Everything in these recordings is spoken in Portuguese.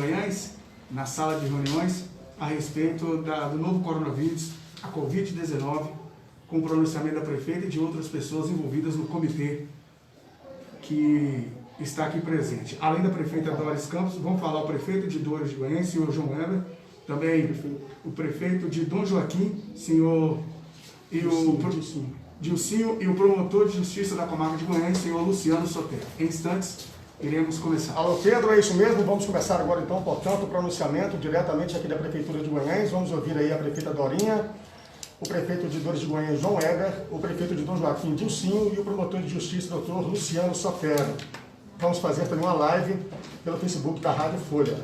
Guanhães, na sala de reuniões, a respeito do novo coronavírus, a Covid-19, com o pronunciamento da prefeita e de outras pessoas envolvidas no comitê que está aqui presente. Além da prefeita Doris Campos, vamos falar o prefeito de Dores de Guanhães, senhor João Weber, também o prefeito de Dom Joaquim, senhor Dilcinho, e o promotor de justiça da comarca de Guanhães, senhor Luciano Sotero. Em instantes, iremos começar. Alô, Pedro, é isso mesmo. Vamos começar agora, então, portanto, o pronunciamento diretamente aqui da Prefeitura de Guanhães. Vamos ouvir aí a prefeita Dorinha, o prefeito de Dores de Guanhães, João Weber, o prefeito de Dom Joaquim, Dilcinho, e o promotor de justiça, doutor Luciano Sotero. Vamos fazer também uma live pelo Facebook da Rádio Folha.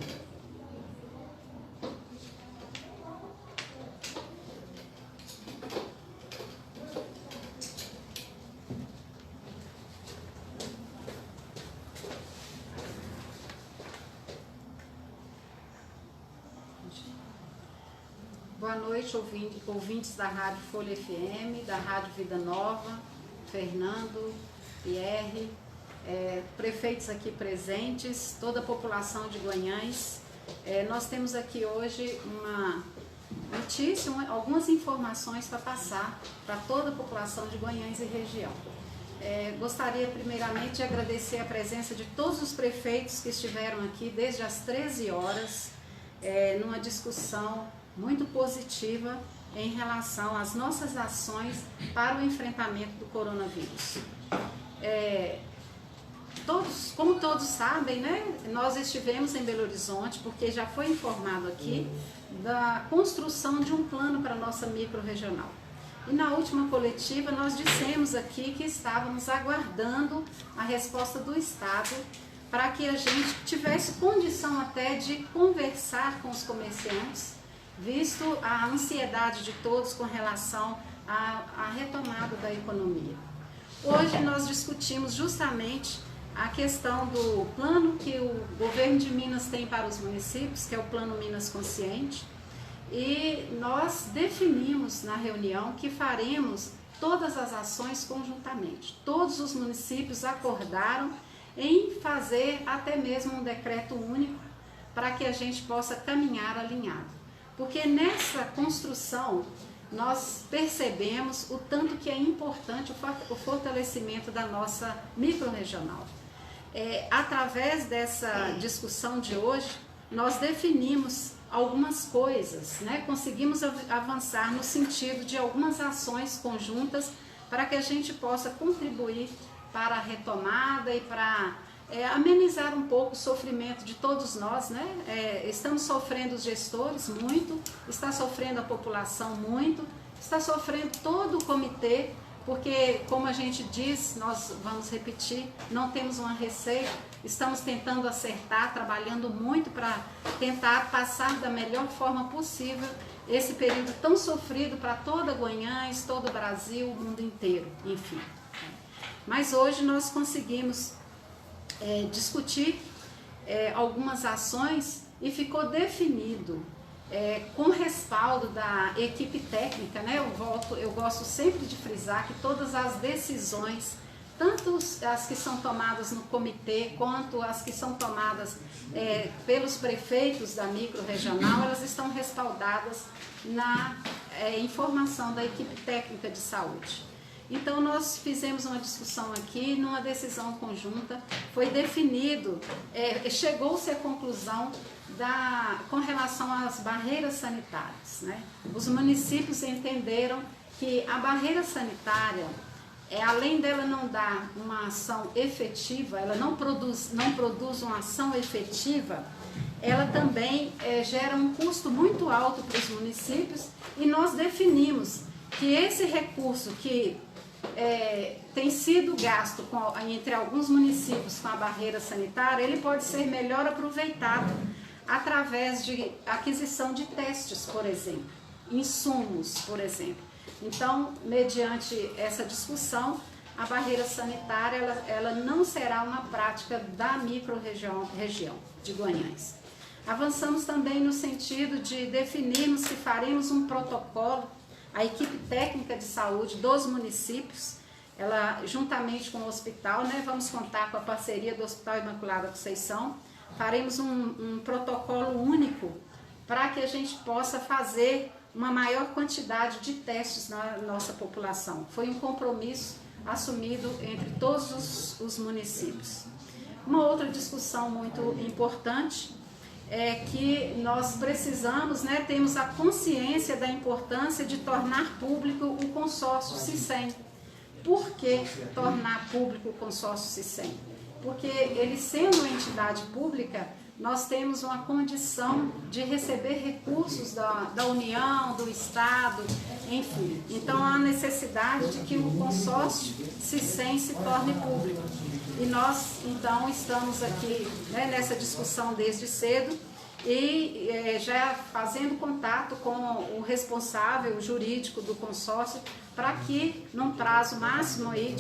Boa noite, ouvintes da Rádio Folha FM, da Rádio Vida Nova, Fernando, Pierre, prefeitos aqui presentes, toda a população de Guanhães. Nós temos aqui hoje uma notícia, algumas informações para passar para toda a população de Guanhães e região. Gostaria primeiramente de agradecer a presença de todos os prefeitos que estiveram aqui desde as 13 horas, numa discussão muito positiva em relação às nossas ações para o enfrentamento do coronavírus. Como todos sabem, né, nós estivemos em Belo Horizonte, porque já foi informado aqui da construção de um plano para a nossa micro-regional. E na última coletiva nós dissemos aqui que estávamos aguardando a resposta do Estado para que a gente tivesse condição até de conversar com os comerciantes, visto a ansiedade de todos com relação à retomada da economia. Hoje nós discutimos justamente a questão do plano que o governo de Minas tem para os municípios, que é o Plano Minas Consciente, e nós definimos na reunião que faremos todas as ações conjuntamente. Todos os municípios acordaram em fazer até mesmo um decreto único para que a gente possa caminhar alinhado. Porque nessa construção nós percebemos o tanto que é importante o fortalecimento da nossa micro-regional. Através dessa discussão de hoje, nós definimos algumas coisas, né? Conseguimos avançar no sentido de algumas ações conjuntas para que a gente possa contribuir para a retomada e para amenizar um pouco o sofrimento de todos nós, né? Estamos sofrendo os gestores muito, está sofrendo a população muito, está sofrendo todo o comitê, porque, como a gente diz, nós vamos repetir, não temos uma receita, estamos tentando acertar, trabalhando muito para tentar passar da melhor forma possível esse período tão sofrido para toda Guanhães, todo o Brasil, o mundo inteiro, enfim. Mas hoje nós conseguimos discutir algumas ações e ficou definido com respaldo da equipe técnica, né? Eu gosto sempre de frisar que todas as decisões, tanto as que são tomadas no comitê, quanto as que são tomadas pelos prefeitos da micro-regional, elas estão respaldadas na informação da equipe técnica de saúde. Então nós fizemos uma discussão aqui, numa decisão conjunta, foi definido, chegou-se à conclusão com relação às barreiras sanitárias, né? Os municípios entenderam que a barreira sanitária, além dela não dar uma ação efetiva, ela não produz uma ação efetiva, ela também gera um custo muito alto para os municípios, e nós definimos que esse recurso que tem sido gasto entre alguns municípios com a barreira sanitária, ele pode ser melhor aproveitado através de aquisição de testes, por exemplo, insumos, por exemplo. Então, mediante essa discussão, a barreira sanitária ela não será uma prática da micro-região de Guanhães. Avançamos também no sentido de definirmos que faremos um protocolo, a equipe técnica de saúde dos municípios, ela juntamente com o hospital, né, vamos contar com a parceria do Hospital Imaculada Conceição, faremos um protocolo para que a gente possa fazer uma maior quantidade de testes na nossa população. Foi um compromisso assumido entre todos os municípios. Uma outra discussão muito importante é que nós precisamos, né, temos a consciência da importância de tornar público o consórcio CISEM. Por que tornar público o consórcio CISEM? Porque ele sendo uma entidade pública, nós temos uma condição de receber recursos da União, do Estado, enfim. Então, há necessidade de que o consórcio CISEM se torne público. E nós, então, estamos aqui, né, nessa discussão desde cedo e já fazendo contato com o responsável jurídico do consórcio para que, num prazo máximo aí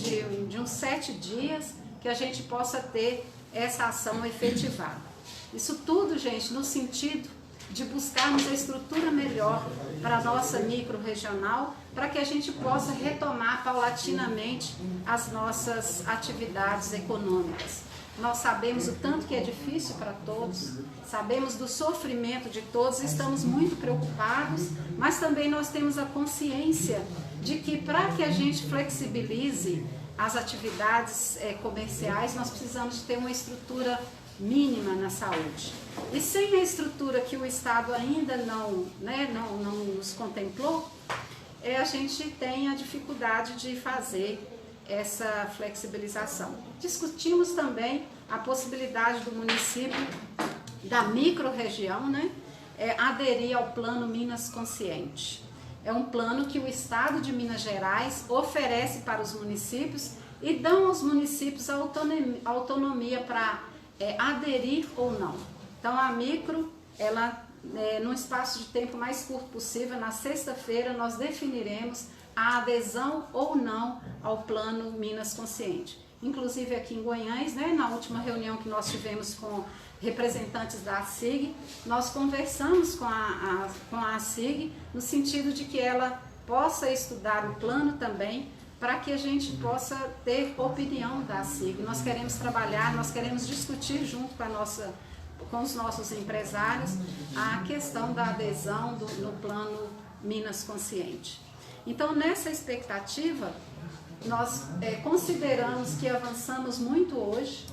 de uns 7 dias, que a gente possa ter essa ação efetivada. Isso tudo, gente, no sentido de buscarmos a estrutura melhor para a nossa micro-regional, para que a gente possa retomar paulatinamente as nossas atividades econômicas. Nós sabemos o tanto que é difícil para todos, sabemos do sofrimento de todos, estamos muito preocupados, mas também nós temos a consciência de que para que a gente flexibilize as atividades comerciais, nós precisamos ter uma estrutura mínima na saúde. E sem a estrutura que o Estado ainda não nos contemplou, a gente tem a dificuldade de fazer essa flexibilização. Discutimos também a possibilidade do município, da micro-região, né, aderir ao Plano Minas Consciente. É um plano que o Estado de Minas Gerais oferece para os municípios e dão aos municípios a autonomia para aderir ou não. Então a micro, ela, num espaço de tempo mais curto possível, na sexta-feira nós definiremos a adesão ou não ao Plano Minas Consciente. Inclusive aqui em Guanhães, né, na última reunião que nós tivemos com representantes da ACIG, nós conversamos com a ACIG no sentido de que ela possa estudar o plano também, para que a gente possa ter opinião da ACIG. Nós queremos trabalhar, nós queremos discutir junto com os nossos empresários a questão da adesão no Plano Minas Consciente. Então, nessa expectativa, nós consideramos que avançamos muito hoje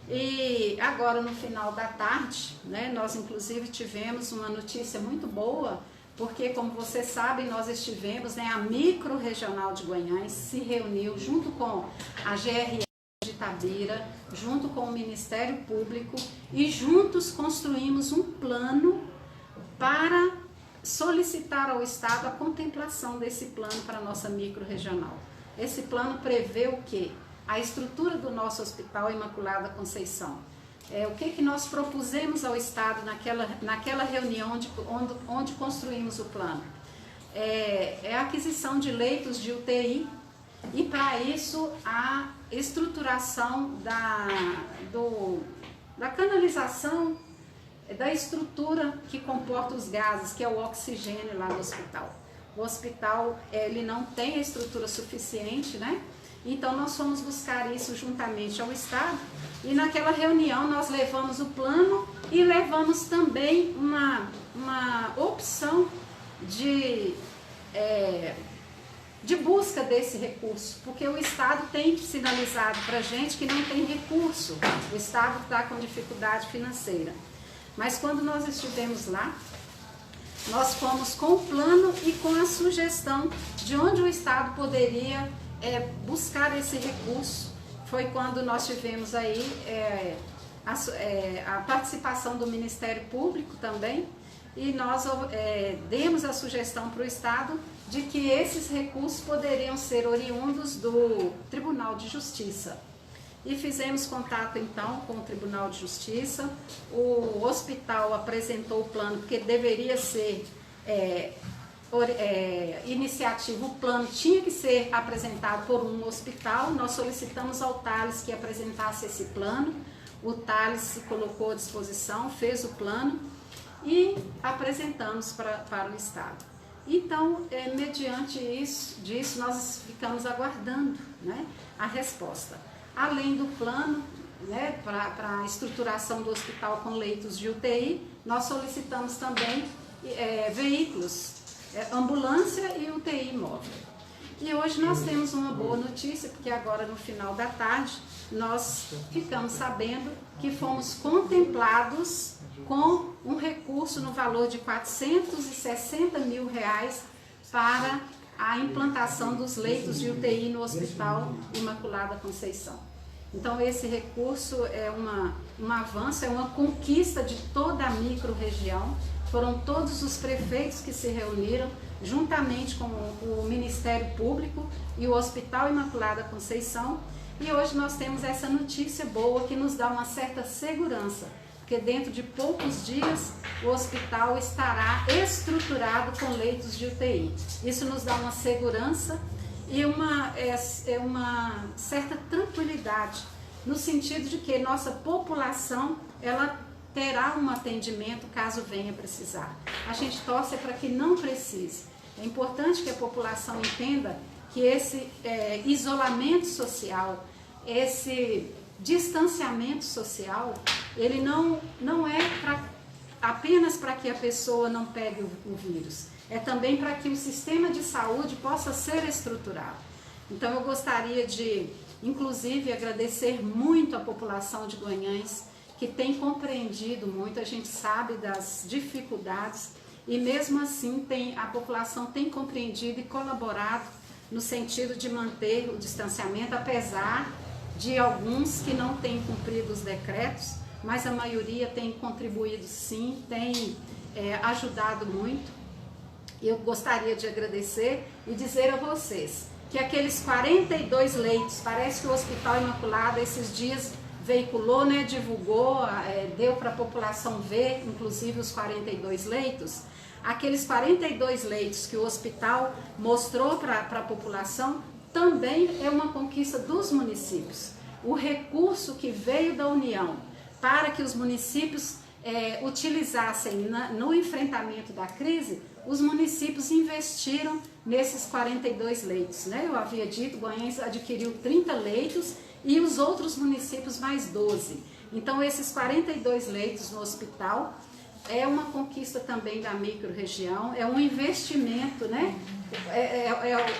e agora no final da tarde, né, nós inclusive tivemos uma notícia muito boa, porque como vocês sabem, nós estivemos, né, a micro-regional de Guanhães se reuniu junto com a GRE de Itabira, junto com o Ministério Público e juntos construímos um plano para solicitar ao Estado a contemplação desse plano para a nossa micro-regional. Esse plano prevê o quê? A estrutura do nosso Hospital Imaculada Conceição. O que nós propusemos ao Estado naquela reunião onde construímos o plano? A aquisição de leitos de UTI e, para isso, a estruturação da canalização, da estrutura que comporta os gases, que é o oxigênio lá no hospital. O hospital, ele não tem a estrutura suficiente, né? Então, nós fomos buscar isso juntamente ao Estado e naquela reunião nós levamos o plano e levamos também uma opção de busca desse recurso, porque o Estado tem sinalizado para a gente que não tem recurso, o Estado está com dificuldade financeira. Mas quando nós estivemos lá, nós fomos com o plano e com a sugestão de onde o Estado poderia buscar esse recurso. Foi quando nós tivemos aí a participação do Ministério Público também, e nós demos a sugestão para o Estado de que esses recursos poderiam ser oriundos do Tribunal de Justiça. E fizemos contato então com o Tribunal de Justiça, o hospital apresentou o plano, porque deveria ser iniciativa, o plano tinha que ser apresentado por um hospital, nós solicitamos ao Thales que apresentasse esse plano, o Thales se colocou à disposição, fez o plano e apresentamos para o Estado. Então, mediante disso, nós ficamos aguardando, né, a resposta. Além do plano, né, para a estruturação do hospital com leitos de UTI, nós solicitamos também veículos, ambulância e UTI móvel. E hoje nós temos uma boa notícia, porque agora no final da tarde nós ficamos sabendo que fomos contemplados com um recurso no valor de R$460 mil para a implantação dos leitos de UTI no Hospital Imaculada Conceição. Então esse recurso é um avanço, é uma conquista de toda a micro-região. Foram todos os prefeitos que se reuniram, juntamente com o Ministério Público e o Hospital Imaculada Conceição. E hoje nós temos essa notícia boa que nos dá uma certa segurança, porque dentro de poucos dias o hospital estará estruturado com leitos de UTI. Isso nos dá uma segurança e uma certa tranquilidade, no sentido de que nossa população ela terá um atendimento caso venha precisar. A gente torce para que não precise. É importante que a população entenda que esse isolamento social, esse distanciamento social, ele não é apenas para que a pessoa não pegue o vírus, é também para que o sistema de saúde possa ser estruturado. Então eu gostaria de, inclusive, agradecer muito a população de Guanhães, que tem compreendido muito. A gente sabe das dificuldades e mesmo assim a população tem compreendido e colaborado no sentido de manter o distanciamento, apesar de alguns que não têm cumprido os decretos, mas a maioria tem contribuído sim, tem ajudado muito. Eu gostaria de agradecer e dizer a vocês que aqueles 42 leitos, parece que o Hospital Imaculado esses dias veiculou, né, divulgou, deu para a população ver, inclusive os 42 leitos. Aqueles 42 leitos que o hospital mostrou para a população também é uma conquista dos municípios. O recurso que veio da União para que os municípios utilizassem no enfrentamento da crise, os municípios investiram nesses 42 leitos. Né? Eu havia dito, Guanhães adquiriu 30 leitos e os outros municípios mais 12. Então esses 42 leitos no hospital é uma conquista também da micro-região, é um investimento, né?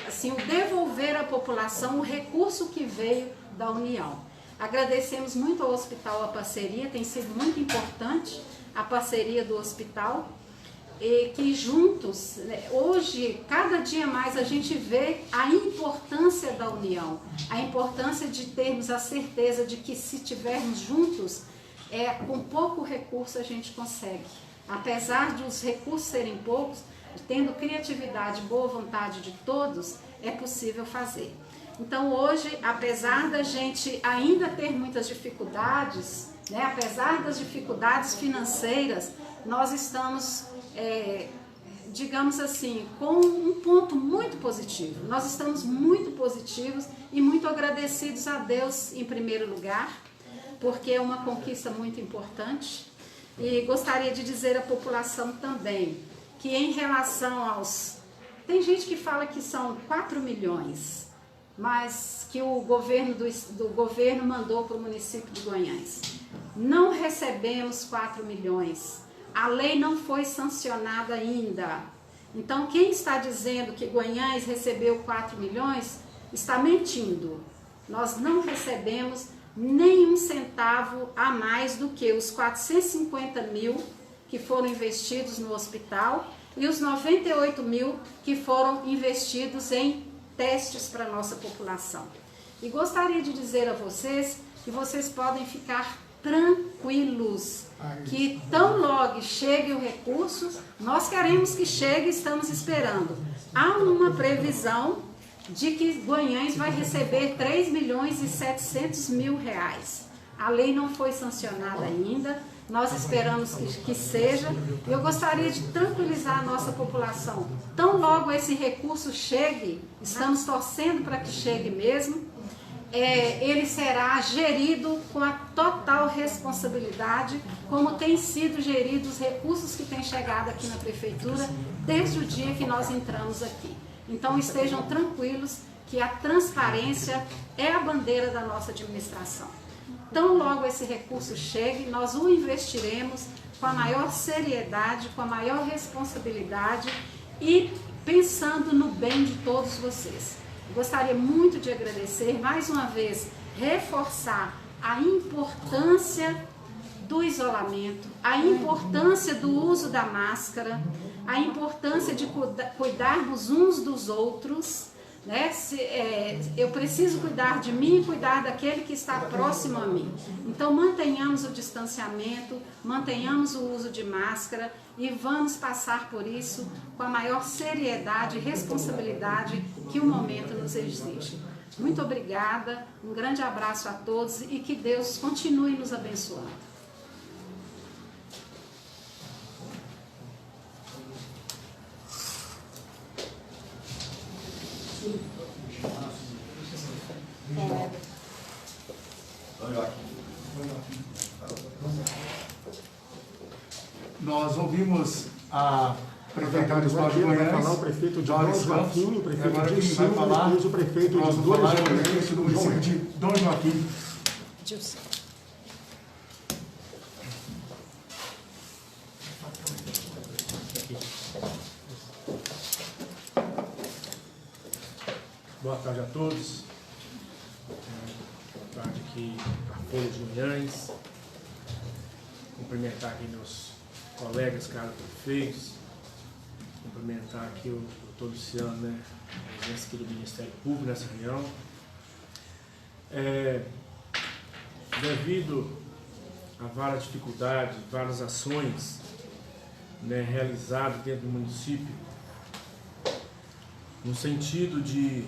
Assim, o devolver à população o recurso que veio da União. Agradecemos muito ao hospital a parceria, tem sido muito importante a parceria do hospital, e que juntos, hoje, cada dia mais a gente vê a importância da união, a importância de termos a certeza de que se estivermos juntos, com pouco recurso a gente consegue. Apesar de os recursos serem poucos, tendo criatividade e boa vontade de todos, é possível fazer. Então hoje, apesar da gente ainda ter muitas dificuldades, né, apesar das dificuldades financeiras, nós estamos, digamos assim, com um ponto muito positivo. Nós estamos muito positivos e muito agradecidos a Deus em primeiro lugar, porque é uma conquista muito importante. E gostaria de dizer à população também que em relação aos... Tem gente que fala que são 4 milhões, mas que o governo do governo mandou para o município de Guanhães. Não recebemos 4 milhões. A lei não foi sancionada ainda. Então quem está dizendo que Guanhães recebeu 4 milhões está mentindo. Nós não recebemos nem um centavo a mais do que os 450 mil que foram investidos no hospital e os 98 mil que foram investidos em testes para a nossa população. E gostaria de dizer a vocês que vocês podem ficar tranquilos, que tão logo chegue o recurso, nós queremos que chegue, estamos esperando. Há uma previsão de que Guanhães vai receber 3.700.000 reais. A lei não foi sancionada ainda, nós esperamos que seja. Eu gostaria de tranquilizar a nossa população. Tão logo esse recurso chegue, estamos torcendo para que chegue mesmo, ele será gerido com a total responsabilidade, como tem sido gerido os recursos que têm chegado aqui na Prefeitura desde o dia que nós entramos aqui. Então estejam tranquilos que a transparência é a bandeira da nossa administração. Tão logo esse recurso chegue, nós o investiremos com a maior seriedade, com a maior responsabilidade e pensando no bem de todos vocês. Gostaria muito de agradecer, mais uma vez, reforçar a importância do isolamento, a importância do uso da máscara, a importância de cuidarmos uns dos outros, né? Eu preciso cuidar de mim e cuidar daquele que está próximo a mim. Então mantenhamos o distanciamento, mantenhamos o uso de máscara e vamos passar por isso com a maior seriedade e responsabilidade que o momento nos exige. Muito obrigada, um grande abraço a todos e que Deus continue nos abençoando. Nós ouvimos a prefeita municipal de Vai Goiânia, falar o prefeito de Dom Joaquim, o prefeito agora de quem vai Dilcinho, falar, depois o prefeito de nós vamos falar o prefeito do município de Dom Joaquim. Dilson. Boa tarde a todos. Boa tarde aqui a Folha de Goiânia. Cumprimentar aqui meus colegas, caros prefeitos. Cumprimentar aqui o doutor Luciano, né, aqui do Ministério Público nessa reunião. Devido a várias dificuldades, várias ações, né, realizadas dentro do município, no sentido de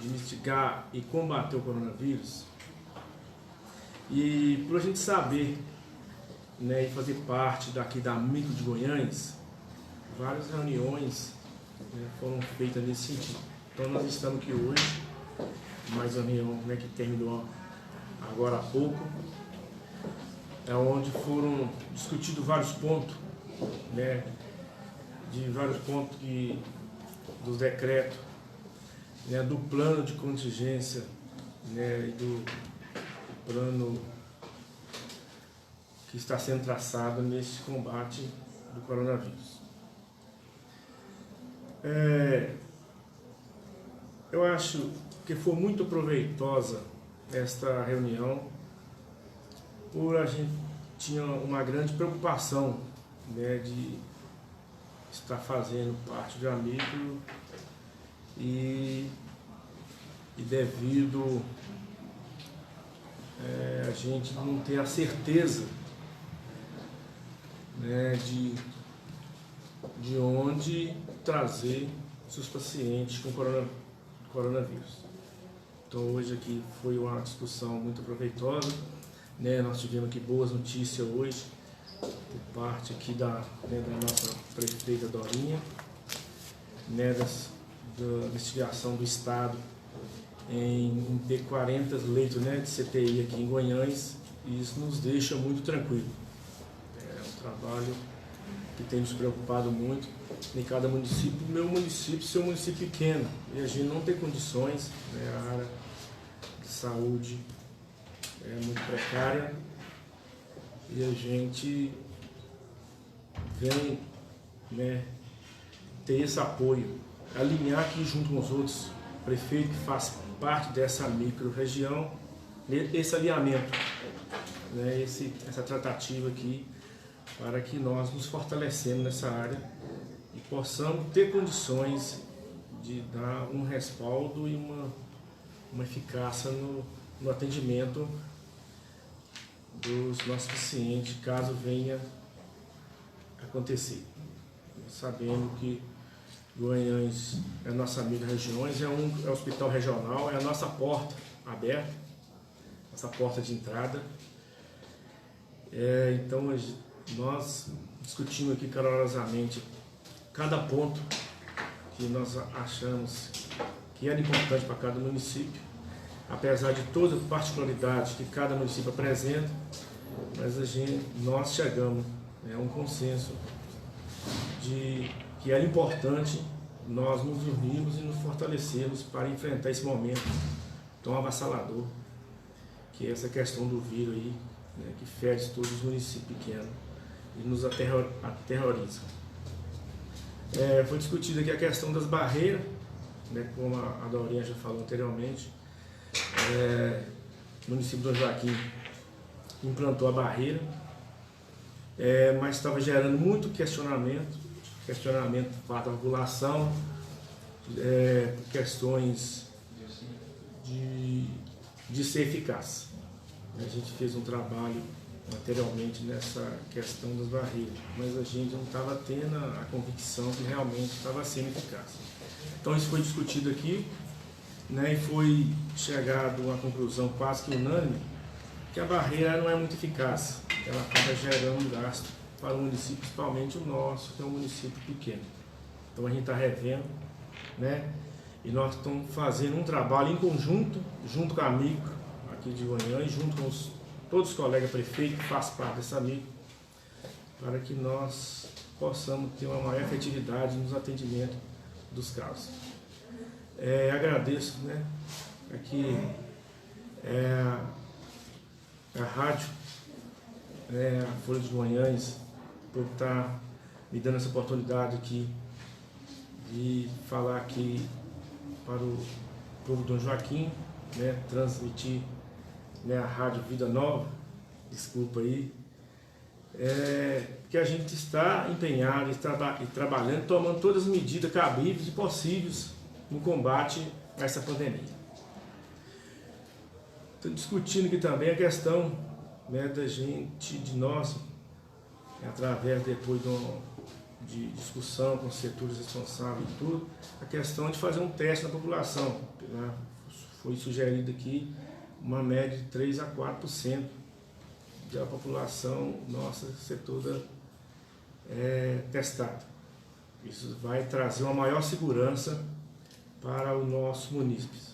mitigar e combater o coronavírus, e por a gente saber, né, e fazer parte daqui da Micro de Goiânia, várias reuniões, né, foram feitas nesse sentido. Então nós estamos aqui hoje, mais uma reunião, né, que terminou agora há pouco, onde foram discutidos vários pontos, né, de vários pontos dos decretos, né, do plano de contingência, né, e do plano que está sendo traçado nesse combate do coronavírus. Eu acho que foi muito proveitosa esta reunião, por a gente tinha uma grande preocupação, né, de estar fazendo parte de Micro e devido a gente não ter a certeza, né, de onde trazer seus pacientes com coronavírus. Então hoje aqui foi uma discussão muito proveitosa, né? Nós tivemos aqui boas notícias hoje por parte aqui da nossa prefeita Dorinha, né, da investigação do Estado em ter 40 leitos, né, de CTI aqui em Goiânia, e isso nos deixa muito tranquilo. É um trabalho que tem nos preocupado muito em cada município. Meu município, seu município pequeno, e a gente não tem condições, né, a área de saúde é muito precária, e a gente vem, né, ter esse apoio, alinhar aqui junto com os outros prefeitos que fazem parte dessa micro-região, esse alinhamento, né, essa tratativa aqui, para que nós nos fortalecemos nessa área e possamos ter condições de dar um respaldo e uma eficácia no atendimento dos nossos pacientes, caso venha acontecer. Sabendo que Goiânia é a nossa amiga regiões, é um hospital regional, é a nossa porta aberta, nossa porta de entrada. Então nós discutimos aqui calorosamente cada ponto que nós achamos que era importante para cada município, apesar de toda particularidade que cada município apresenta, mas nós chegamos a um consenso de que era importante nós nos unirmos e nos fortalecermos para enfrentar esse momento tão avassalador, que é essa questão do vírus aí, né, que fere todos os municípios pequenos e nos aterrorizam. Foi discutida aqui a questão das barreiras, né, como a Dorinha já falou anteriormente. O município de Dom Joaquim implantou a barreira, mas estava gerando muito questionamento por parte da população, questões de ser eficaz. A gente fez um trabalho anteriormente nessa questão das barreiras, mas a gente não estava tendo a convicção que realmente estava sendo eficaz. Então isso foi discutido aqui, né, e foi chegado a uma conclusão quase que unânime, que a barreira não é muito eficaz, ela acaba gerando gasto para o município, principalmente o nosso, que é um município pequeno. Então a gente está revendo, né, e nós estamos fazendo um trabalho em conjunto, junto com a micro aqui de Goiânia, e junto com todos os colegas prefeitos que fazem parte dessa micro, para que nós possamos ter uma maior efetividade nos atendimentos dos casos. Agradeço, né, aqui a rádio, a Folha de Goiânia, por estar me dando essa oportunidade aqui de falar aqui para o povo de Dom Joaquim, né, transmitir, né, a Rádio Vida Nova, desculpa aí, que a gente está empenhado e trabalhando, tomando todas as medidas cabíveis e possíveis no combate a essa pandemia. Estou discutindo aqui também a questão, né, da gente, de nós, através depois de discussão com os setores responsáveis e tudo, a questão de fazer um teste na população, né? Foi sugerido aqui uma média de 3 a 4% da população nossa ser toda testada. Isso vai trazer uma maior segurança para os nossos munícipes.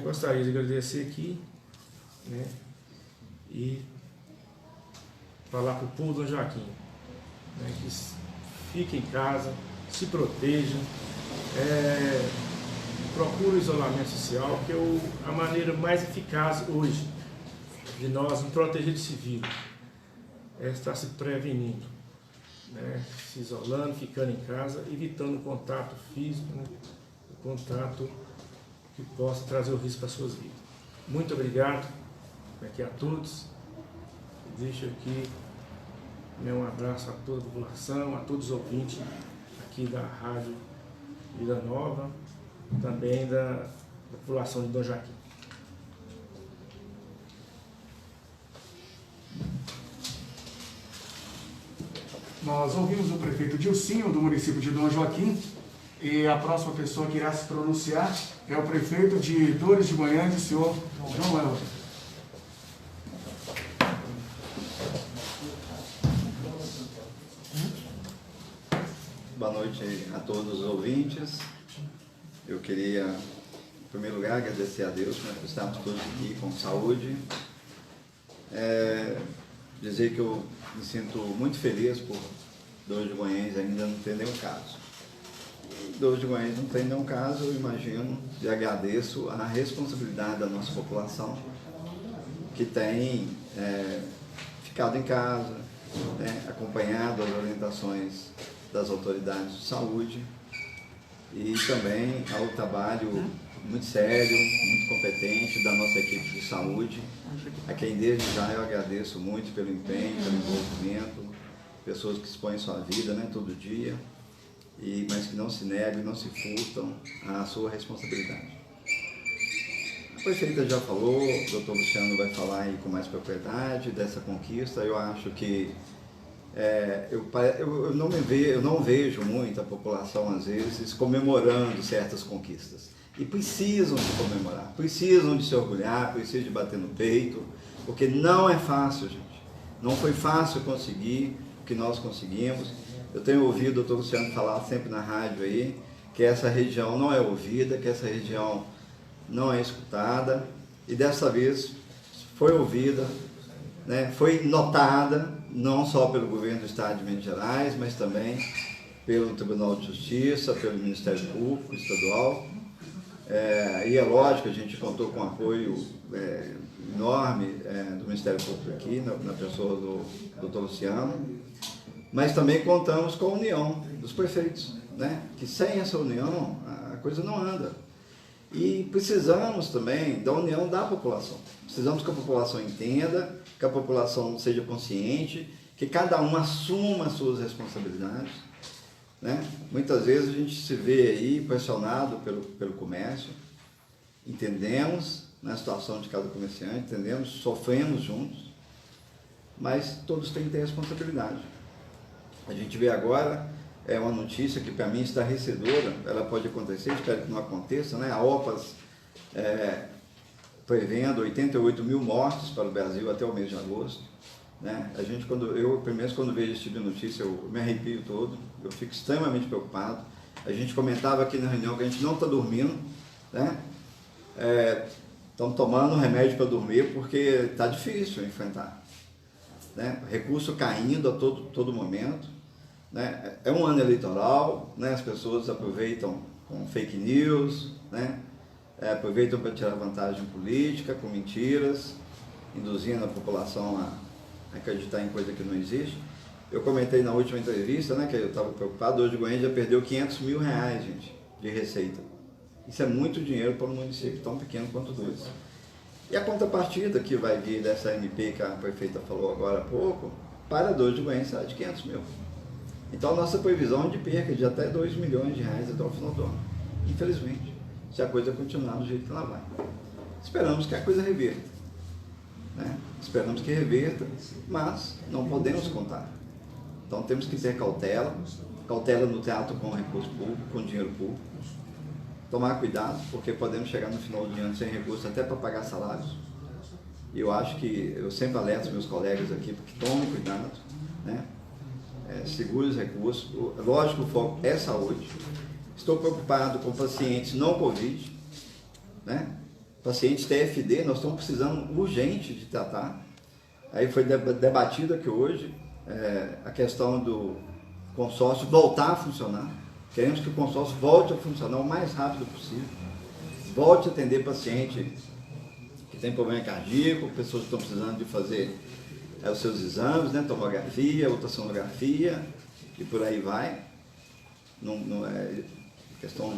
Gostaria de agradecer aqui, né, e falar para o povo de Dom Joaquim, né, que fiquem em casa, se protejam, procure o isolamento social, que é a maneira mais eficaz hoje de nós nos proteger desse vírus, estar se prevenindo, né, se isolando, ficando em casa, evitando o contato físico, né, o contato que possa trazer o risco para as suas vidas. Muito obrigado aqui a todos. Deixo aqui um abraço a toda a população, a todos os ouvintes aqui da Rádio Vida Nova, também da população de Dom Joaquim. Nós ouvimos o prefeito Dilcinho, do município de Dom Joaquim, e a próxima pessoa que irá se pronunciar é o prefeito de Dores de Goiânia, o senhor João Helder. Boa noite a todos os ouvintes. Eu queria, em primeiro lugar, agradecer a Deus por estarmos todos aqui com saúde. Dizer que eu me sinto muito feliz por Dores de Goiânia ainda não ter nenhum caso. Dores de Goiânia não tem nenhum caso, eu imagino, e agradeço a responsabilidade da nossa população, que tem ficado em casa, né, acompanhado as orientações das autoridades de saúde, e também ao trabalho muito sério, muito competente da nossa equipe de saúde, a quem desde já eu agradeço muito pelo empenho, pelo envolvimento, pessoas que expõem sua vida, né, todo dia, mas que não se negam, não se furtam à sua responsabilidade. A prefeita já falou, o doutor Luciano vai falar aí com mais propriedade dessa conquista. Eu acho que eu não vejo muito a população, às vezes, comemorando certas conquistas. E precisam de comemorar, precisam de se orgulhar, precisam de bater no peito, porque não é fácil, gente. Não foi fácil conseguir o que nós conseguimos. Eu tenho ouvido o doutor Luciano falar sempre na rádio aí, que essa região não é ouvida, que essa região não é escutada, e dessa vez foi ouvida, né, foi notada, não só pelo governo do Estado de Minas Gerais, mas também pelo Tribunal de Justiça, pelo Ministério Público Estadual, E é lógico, a gente contou com apoio enorme do Ministério Público aqui, na pessoa do Dr. Luciano, mas também contamos com a união dos prefeitos, né? Que sem essa união a coisa não anda. E precisamos também da união da população. Precisamos que a população entenda, que a população seja consciente, que cada um assuma as suas responsabilidades, né? Muitas vezes a gente se vê aí pressionado pelo comércio, entendemos a situação de cada comerciante, entendemos, sofremos juntos, mas todos têm que ter responsabilidade. A gente vê agora, uma notícia que para mim está estarrecedora, ela pode acontecer, espero que não aconteça, né? A OPAS prevendo 88 mil mortes para o Brasil até o mês de agosto. Né? Quando vejo esse tipo de notícia, eu me arrepio todo, eu fico extremamente preocupado. A gente comentava aqui na reunião que a gente não está dormindo, né? Estamos tomando remédio para dormir porque está difícil enfrentar, né? Recurso caindo a todo momento, né? É um ano eleitoral, né? As pessoas aproveitam com fake news, né? Aproveitam para tirar vantagem política com mentiras, induzindo a população a acreditar em coisa que não existe. Eu comentei na última entrevista, né, que eu estava preocupado, hoje o Goiânia já perdeu 500 mil reais, gente, de receita. Isso é muito dinheiro para um município tão pequeno quanto dois. E a contrapartida que vai vir dessa MP que a prefeita falou agora há pouco, para 2 de Goiânia será de 500 mil. Então a nossa previsão é de perca de até 2 milhões de reais até o final do ano. Infelizmente, se a coisa continuar do jeito que ela vai. Esperamos que a coisa reverta, né? Esperamos que reverta, mas não podemos contar. Então temos que ter cautela no teatro com recurso público, com dinheiro público. Tomar cuidado, porque podemos chegar no final do ano sem recurso até para pagar salários. E eu acho que, eu sempre alerto os meus colegas aqui, porque tomem cuidado, né? Segure os recursos. Lógico, o foco é saúde. Estou preocupado com pacientes não Covid, né? Pacientes TFD, nós estamos precisando urgente de tratar. Aí foi debatido aqui hoje a questão do consórcio voltar a funcionar. Queremos que o consórcio volte a funcionar o mais rápido possível. Volte a atender paciente que tem problema cardíaco, pessoas que estão precisando de fazer os seus exames, né? Tomografia, ultrassonografia e por aí vai. Não é questão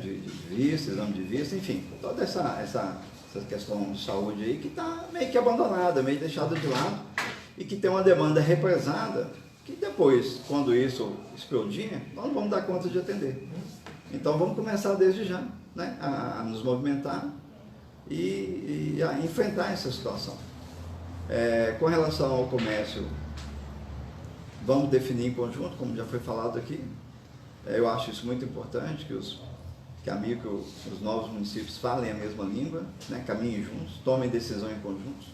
de vista, exame de vista, enfim, toda essa questão de saúde aí que está meio que abandonada, meio deixada de lado e que tem uma demanda represada que depois, quando isso explodir, nós não vamos dar conta de atender. Então vamos começar desde já, né, a nos movimentar e a enfrentar essa situação. Com relação ao comércio, vamos definir em conjunto, como já foi falado aqui. Eu acho isso muito importante, que os novos municípios falem a mesma língua, né, caminhem juntos, tomem decisão em conjunto,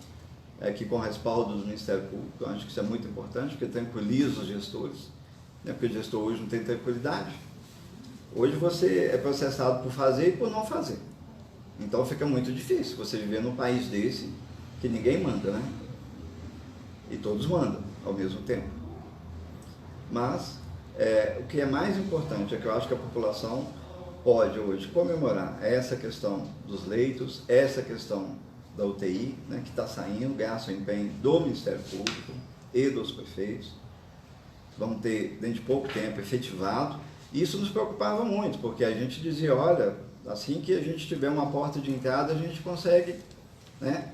que com respaldo do Ministério Público. Eu acho que isso é muito importante, porque tranquiliza os gestores, né, porque o gestor hoje não tem tranquilidade. Hoje você é processado por fazer e por não fazer. Então fica muito difícil você viver num país desse, que ninguém manda, né? E todos mandam ao mesmo tempo. Mas o que é mais importante é que eu acho que a população pode hoje comemorar essa questão dos leitos, essa questão da UTI, né, que está saindo, graças ao empenho do Ministério Público e dos prefeitos. Vamos ter, dentro de pouco tempo, efetivado. Isso nos preocupava muito, porque a gente dizia, olha, assim que a gente tiver uma porta de entrada, a gente consegue, né,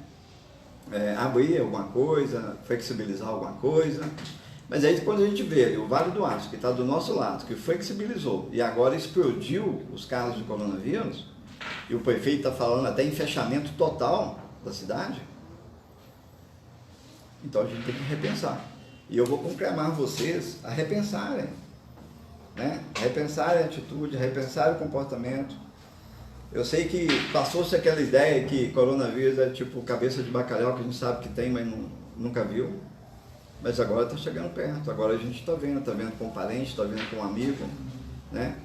abrir alguma coisa, flexibilizar alguma coisa. Mas aí quando a gente vê ali, o Vale do Aço, que está do nosso lado, que flexibilizou e agora explodiu os casos de coronavírus, e o prefeito está falando até em fechamento total da cidade, então a gente tem que repensar. E eu vou conclamar vocês a repensarem, né? Repensarem a atitude, repensarem o comportamento. Eu sei que passou-se aquela ideia que coronavírus é tipo cabeça de bacalhau, que a gente sabe que tem, mas nunca viu. Mas agora está chegando perto, agora a gente está vendo com um parente, está vendo com um amigo, né?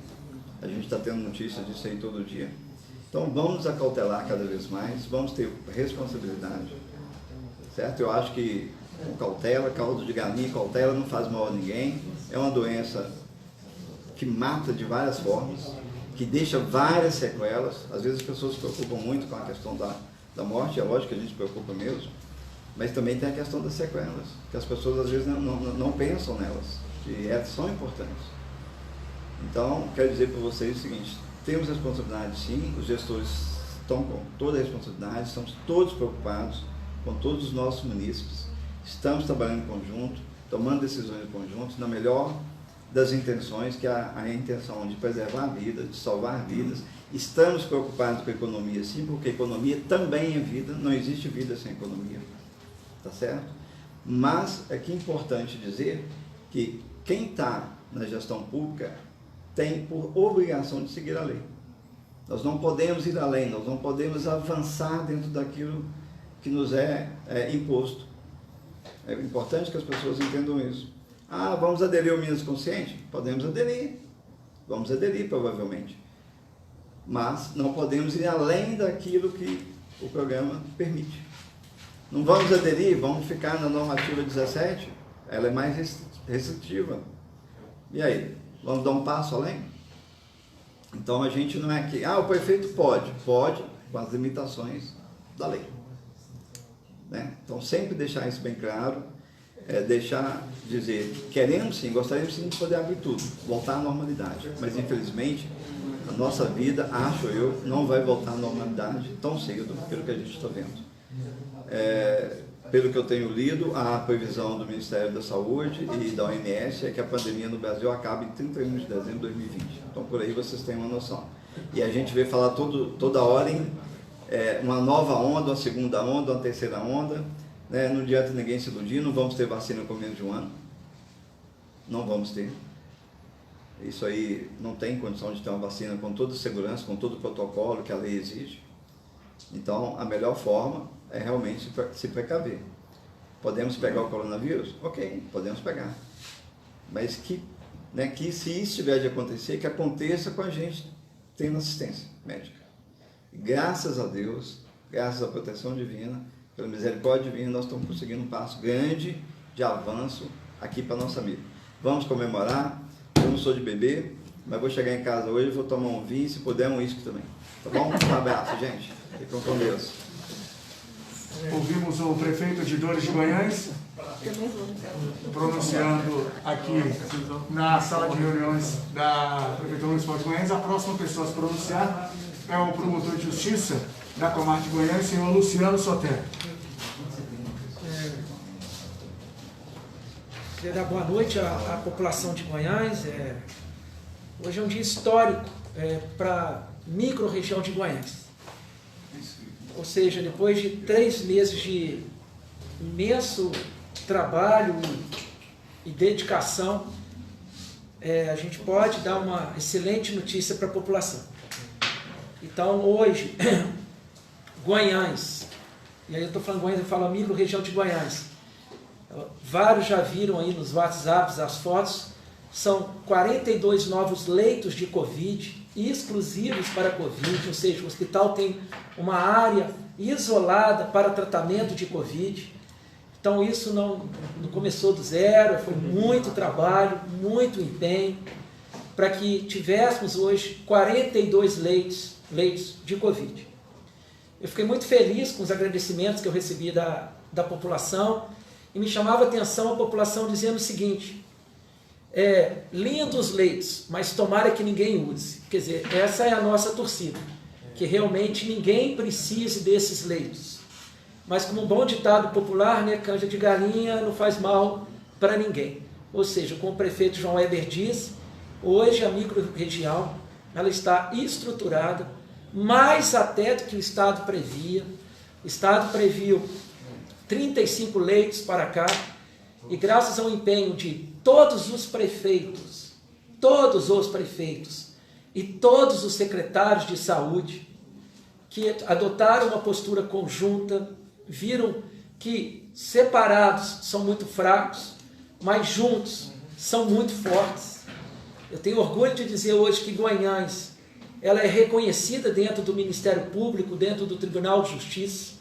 A gente está tendo notícias disso aí todo dia. Então vamos nos acautelar cada vez mais, vamos ter responsabilidade, certo? Eu acho que com cautela, caldo de galinha, cautela não faz mal a ninguém, é uma doença que mata de várias formas, que deixa várias sequelas. Às vezes as pessoas se preocupam muito com a questão da morte, é lógico que a gente se preocupa mesmo, mas também tem a questão das sequelas, que as pessoas às vezes não pensam nelas, que são importantes. Então, quero dizer para vocês o seguinte, temos responsabilidade sim, os gestores estão com toda a responsabilidade, estamos todos preocupados com todos os nossos munícipes, estamos trabalhando em conjunto, tomando decisões em conjunto, na melhor das intenções, que é a intenção de preservar a vida, de salvar vidas. Estamos preocupados com a economia sim, porque a economia também é vida, não existe vida sem economia, tá certo? Mas é que é importante dizer que quem está na gestão pública tem por obrigação de seguir a lei. Nós não podemos ir além, nós não podemos avançar dentro daquilo que nos é imposto. É importante que as pessoas entendam isso. Ah, vamos aderir ao Minas Consciente? Podemos aderir. Vamos aderir, provavelmente. Mas não podemos ir além daquilo que o programa permite. Não vamos aderir, vamos ficar na normativa 17, ela é mais restritiva. E aí? Vamos dar um passo além? Então a gente não é que, o prefeito pode com as limitações da lei. Né? Então sempre deixar isso bem claro, dizer, queremos sim, gostaríamos sim de poder abrir tudo, voltar à normalidade, mas infelizmente a nossa vida, acho eu, não vai voltar à normalidade tão cedo, pelo que a gente está vendo. Pelo que eu tenho lido, a previsão do Ministério da Saúde e da OMS é que a pandemia no Brasil acabe em 31 de dezembro de 2020. Então, por aí vocês têm uma noção. E a gente vê falar toda hora em uma nova onda, uma segunda onda, uma terceira onda. Né? Não adianta ninguém se iludir, não vamos ter vacina com menos de um ano. Não vamos ter. Isso aí não tem condição de ter uma vacina com toda a segurança, com todo o protocolo que a lei exige. Então, a melhor forma é realmente se precaver. Podemos pegar o coronavírus? Ok, podemos pegar. Mas que se isso tiver de acontecer, que aconteça com a gente tendo assistência médica. E graças a Deus, graças à proteção divina, pela misericórdia divina, nós estamos conseguindo um passo grande de avanço aqui para a nossa amiga. Vamos comemorar. Eu não sou de beber, mas vou chegar em casa hoje e vou tomar um vinho, se puder um uísque também. Tá bom? Um abraço, gente. Fiquem com Deus. Ouvimos o prefeito de Dores de Guanhães pronunciando aqui na sala de reuniões da Prefeitura Municipal de Guanhães. A próxima pessoa a se pronunciar é o promotor de justiça da Comarca de Guanhães, senhor Luciano Sotero. Queria dar boa noite à população de Guanhães. Hoje é um dia histórico para a micro-região de Guanhães. Ou seja, depois de 3 meses de imenso trabalho e dedicação, a gente pode dar uma excelente notícia para a população. Então, hoje, Guanhães, e aí eu estou falando Guanhães, eu falo a micro-região de Guanhães, vários já viram aí nos WhatsApps as fotos, são 42 novos leitos de Covid, exclusivos para Covid, ou seja, o hospital tem uma área isolada para tratamento de Covid. Então isso não começou do zero, foi muito trabalho, muito empenho, para que tivéssemos hoje 42 leitos de Covid. Eu fiquei muito feliz com os agradecimentos que eu recebi da população, e me chamava a atenção a população dizendo o seguinte: lindos leitos, mas tomara que ninguém use. Quer dizer, essa é a nossa torcida, que realmente ninguém precise desses leitos. Mas como um bom ditado popular, né, canja de galinha não faz mal para ninguém. Ou seja, como o prefeito João Weber disse, hoje a micro-região ela está estruturada, mais até do que o Estado previa. O Estado previu 35 leitos para cá, e graças ao empenho de todos os prefeitos e todos os secretários de saúde, que adotaram uma postura conjunta, viram que separados são muito fracos, mas juntos são muito fortes. Eu tenho orgulho de dizer hoje que Guanhães ela é reconhecida dentro do Ministério Público, dentro do Tribunal de Justiça.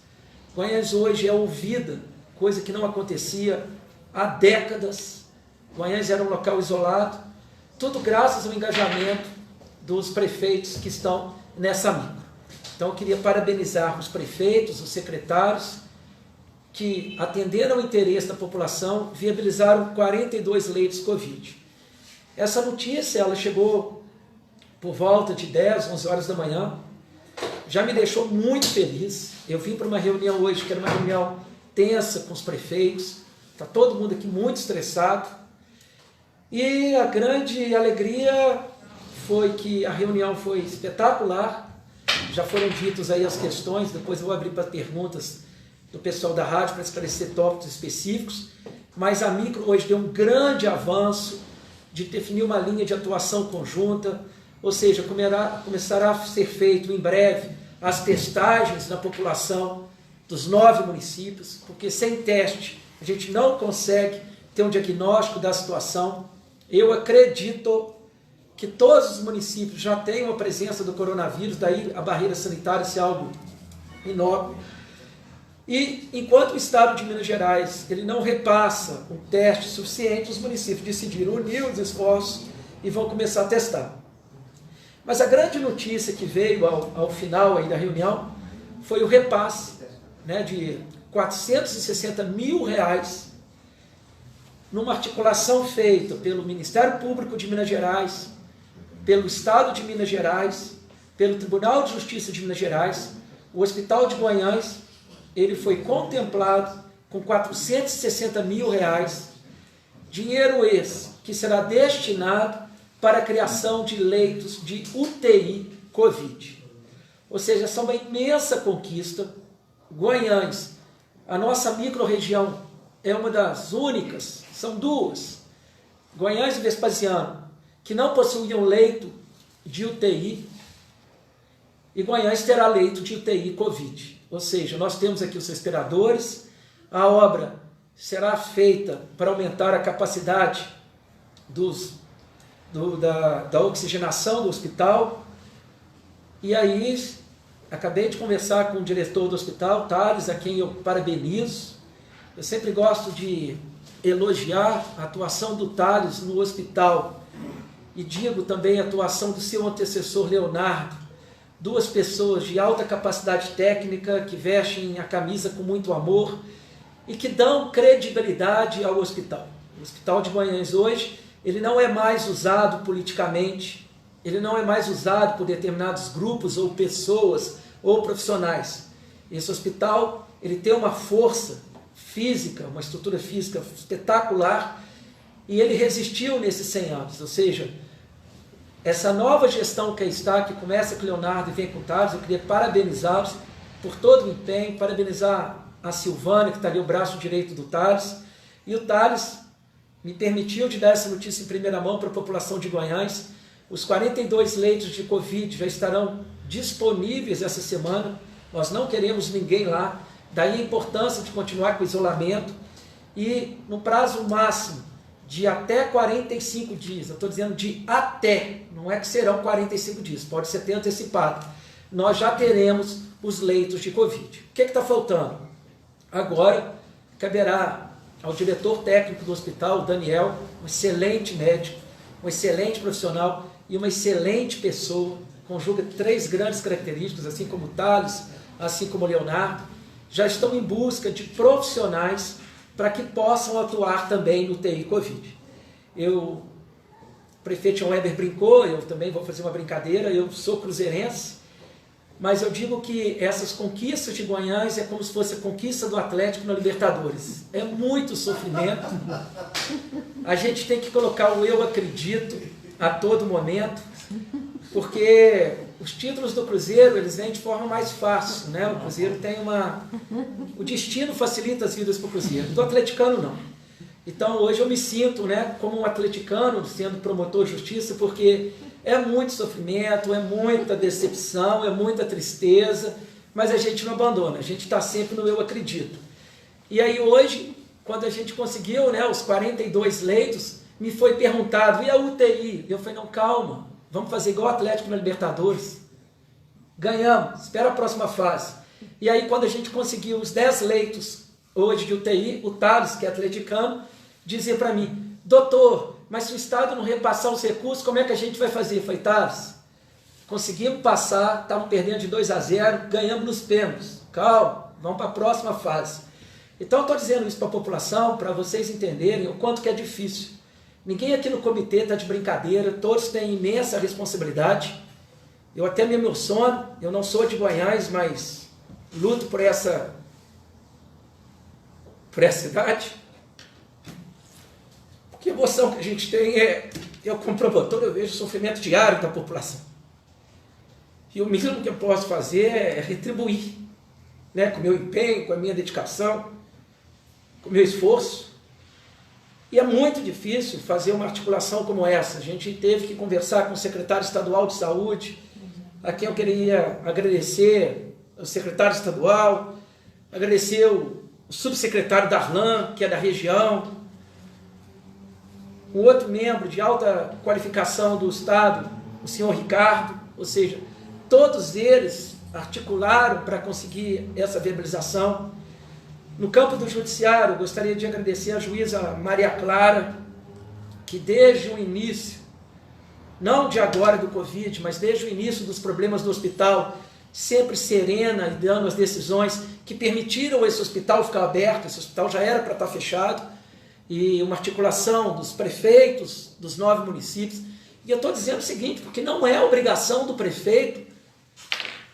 Guanhães hoje é ouvida, coisa que não acontecia há décadas. Guanhães era um local isolado, tudo graças ao engajamento dos prefeitos que estão nessa micro. Então, eu queria parabenizar os prefeitos, os secretários, que atenderam o interesse da população, viabilizaram 42 leitos Covid. Essa notícia, ela chegou por volta de 10, 11 horas da manhã, já me deixou muito feliz. Eu vim para uma reunião hoje, que era uma reunião tensa com os prefeitos, está todo mundo aqui muito estressado, e a grande alegria foi que a reunião foi espetacular, já foram ditas aí as questões, depois eu vou abrir para perguntas do pessoal da rádio para esclarecer tópicos específicos, mas a micro hoje deu um grande avanço de definir uma linha de atuação conjunta, ou seja, começará a ser feito em breve as testagens na população dos 9 municípios, porque sem teste a gente não consegue ter um diagnóstico da situação. Eu acredito que todos os municípios já tenham a presença do coronavírus, daí a barreira sanitária ser algo inócuo. E enquanto o Estado de Minas Gerais ele não repassa um teste suficiente, os municípios decidiram unir os esforços e vão começar a testar. Mas a grande notícia que veio ao final aí da reunião foi o repasse, né, de R$ 460 mil numa articulação feita pelo Ministério Público de Minas Gerais, pelo Estado de Minas Gerais, pelo Tribunal de Justiça de Minas Gerais. O Hospital de Guanhães ele foi contemplado com R$ 460 mil, dinheiro esse que será destinado para a criação de leitos de UTI Covid. Ou seja, essa é uma imensa conquista. Guanhães, a nossa micro-região, é uma das únicas, são duas, Guanhães e Vespasiano, que não possuíam leito de UTI, e Guanhães terá leito de UTI Covid. Ou seja, nós temos aqui os respiradores, a obra será feita para aumentar a capacidade da oxigenação do hospital. E aí, acabei de conversar com o diretor do hospital, Thales, a quem eu parabenizo. Eu sempre gosto de elogiar a atuação do Thales no hospital e digo também a atuação do seu antecessor Leonardo, duas pessoas de alta capacidade técnica que vestem a camisa com muito amor e que dão credibilidade ao hospital. O Hospital de Guanhães hoje, ele não é mais usado politicamente, ele não é mais usado por determinados grupos ou pessoas ou profissionais. Esse hospital, ele tem uma força física, uma estrutura física espetacular, e ele resistiu nesses 100 anos, ou seja, essa nova gestão que está, que começa com o Leonardo e vem com o Thales, eu queria parabenizá-los por todo o empenho, parabenizar a Silvana, que está ali o braço direito do Thales, e o Thales me permitiu de dar essa notícia em primeira mão para a população de Guanhães. Os 42 leitos de Covid já estarão disponíveis essa semana, nós não queremos ninguém lá, daí a importância de continuar com o isolamento, e no prazo máximo de até 45 dias, eu estou dizendo de até, não é que serão 45 dias, pode ser até antecipado, nós já teremos os leitos de Covid. O que está faltando? Agora, caberá ao diretor técnico do hospital, o Daniel, um excelente médico, um excelente profissional e uma excelente pessoa, conjuga 3 grandes características, assim como o Thales, assim como o Leonardo, já estão em busca de profissionais para que possam atuar também no TI Covid. O prefeito João Weber brincou, eu também vou fazer uma brincadeira, eu sou cruzeirense, mas eu digo que essas conquistas de Guanhães é como se fosse a conquista do Atlético na Libertadores. É muito sofrimento, a gente tem que colocar o eu acredito a todo momento, porque os títulos do Cruzeiro, eles vêm de forma mais fácil, né? O Cruzeiro tem o destino facilita as vidas para o Cruzeiro, do atleticano não. Então hoje eu me sinto, né, como um atleticano sendo promotor de justiça, porque é muito sofrimento, é muita decepção, é muita tristeza, mas a gente não abandona, a gente está sempre no eu acredito. E aí hoje, quando a gente conseguiu, né, os 42 leitos, me foi perguntado, e a UTI? Eu falei, não, calma, vamos fazer igual o Atlético na Libertadores. Ganhamos, espera a próxima fase. E aí quando a gente conseguiu os 10 leitos hoje de UTI, o Thales, que é atleticano, dizia para mim, doutor, mas se o Estado não repassar os recursos, como é que a gente vai fazer? Eu falei, Thales, conseguimos passar, estávamos perdendo de 2-0, ganhamos nos pênaltis. Calma, vamos para a próxima fase. Então, eu estou dizendo isso para a população, para vocês entenderem o quanto que é difícil. Ninguém aqui no comitê está de brincadeira, todos têm imensa responsabilidade. Eu até me emociono, eu não sou de Goiás, mas luto por essa cidade. Que emoção que a gente tem eu como promotor, eu vejo o sofrimento diário da população. E o mínimo que eu posso fazer é retribuir, né, com o meu empenho, com a minha dedicação, com o meu esforço. E é muito difícil fazer uma articulação como essa. A gente teve que conversar com o secretário estadual de saúde, a quem eu queria agradecer, o secretário estadual, agradecer o subsecretário Darlan, que é da região, um outro membro de alta qualificação do Estado, o senhor Ricardo, ou seja, todos eles articularam para conseguir essa viabilização. No campo do judiciário, eu gostaria de agradecer a juíza Maria Clara, que desde o início, não de agora do Covid, mas desde o início dos problemas do hospital, sempre serena e dando as decisões que permitiram esse hospital ficar aberto. Esse hospital já era para estar fechado, e uma articulação dos prefeitos dos 9 municípios. E eu estou dizendo o seguinte, porque não é obrigação do prefeito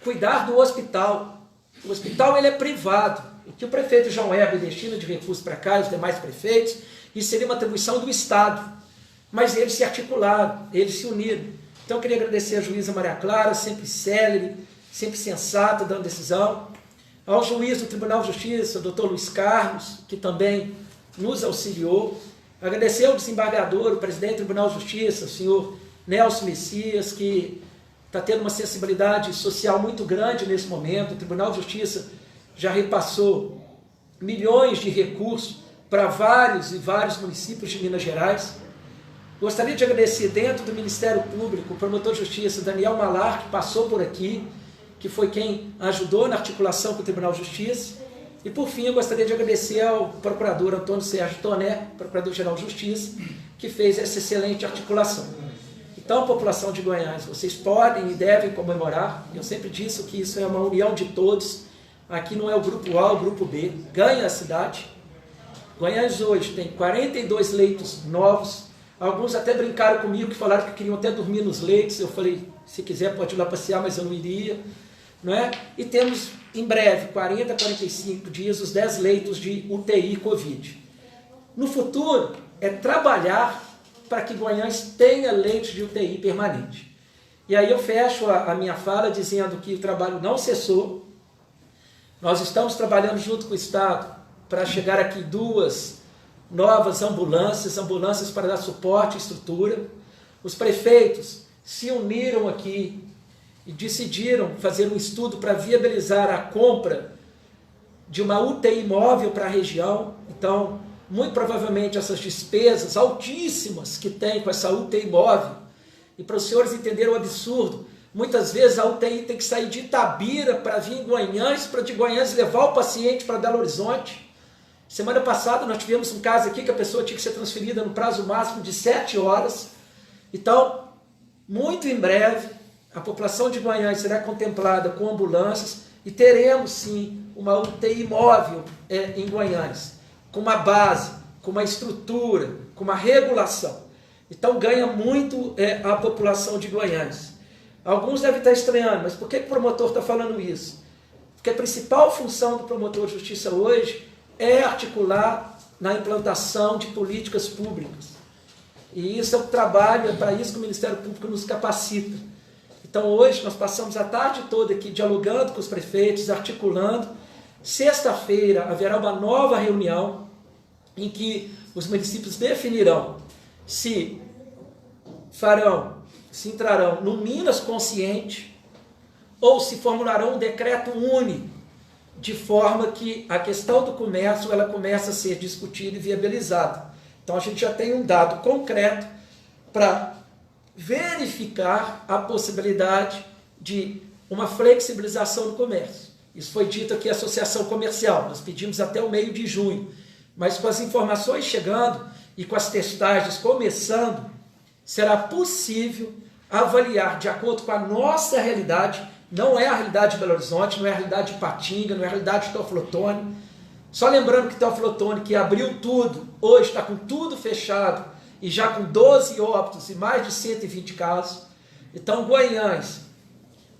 cuidar do hospital. O hospital ele é privado. O que o prefeito João Weber destina de recursos para cá e os demais prefeitos, isso seria uma atribuição do Estado. Mas eles se articularam, eles se uniram. Então eu queria agradecer a juíza Maria Clara, sempre célere, sempre sensata, dando decisão. Ao juiz do Tribunal de Justiça, o doutor Luiz Carlos, que também nos auxiliou. Agradecer ao desembargador, o presidente do Tribunal de Justiça, o senhor Nelson Messias, que está tendo uma sensibilidade social muito grande nesse momento. O Tribunal de Justiça já repassou milhões de recursos para vários e vários municípios de Minas Gerais. Gostaria de agradecer dentro do Ministério Público o promotor de Justiça Daniel Malar, que passou por aqui, que foi quem ajudou na articulação com o Tribunal de Justiça. E por fim, eu gostaria de agradecer ao procurador Antônio Sérgio Toné, procurador-geral de Justiça, que fez essa excelente articulação. Então, população de Goiás, vocês podem e devem comemorar. Eu sempre disse que isso é uma união de todos. Aqui não é o grupo A, o grupo B. Ganha a cidade. Goiás hoje tem 42 leitos novos. Alguns até brincaram comigo, que falaram que queriam até dormir nos leitos. Eu falei, se quiser pode ir lá passear, mas eu não iria. Não é? E temos, em breve, 40 a 45 dias, os 10 leitos de UTI Covid. No futuro, é trabalhar para que Goiás tenha leitos de UTI permanente. E aí eu fecho a minha fala dizendo que o trabalho não cessou. Nós estamos trabalhando junto com o Estado para chegar aqui 2 novas ambulâncias para dar suporte e estrutura. Os prefeitos se uniram aqui e decidiram fazer um estudo para viabilizar a compra de uma UTI móvel para a região. Então, muito provavelmente essas despesas altíssimas que tem com essa UTI móvel, e para os senhores entenderem o absurdo, muitas vezes a UTI tem que sair de Itabira para vir em Goiânia, para de Goiânia levar o paciente para Belo Horizonte. Semana passada nós tivemos um caso aqui que a pessoa tinha que ser transferida no prazo máximo de 7 horas. Então, muito em breve, a população de Goiânia será contemplada com ambulâncias e teremos sim uma UTI móvel em Goiânia, com uma base, com uma estrutura, com uma regulação. Então ganha muito a população de Goiânia. Alguns devem estar estranhando, mas por que o promotor está falando isso? Porque a principal função do promotor de justiça hoje é articular na implantação de políticas públicas. E isso é o trabalho, é para isso que o Ministério Público nos capacita. Então hoje nós passamos a tarde toda aqui dialogando com os prefeitos, articulando. Sexta-feira haverá uma nova reunião em que os municípios definirão se entrarão no Minas Consciente ou se formularão um decreto único, de forma que a questão do comércio ela começa a ser discutida e viabilizada. Então a gente já tem um dado concreto para verificar a possibilidade de uma flexibilização do comércio. Isso foi dito aqui à Associação Comercial, nós pedimos até o meio de junho, mas com as informações chegando e com as testagens começando, será possível avaliar de acordo com a nossa realidade, não é a realidade de Belo Horizonte, não é a realidade de Ipatinga, não é a realidade de Teófilo Otoni. Só lembrando que Teófilo Otoni, que abriu tudo, hoje está com tudo fechado e já com 12 óbitos e mais de 120 casos. Então, Guanhães,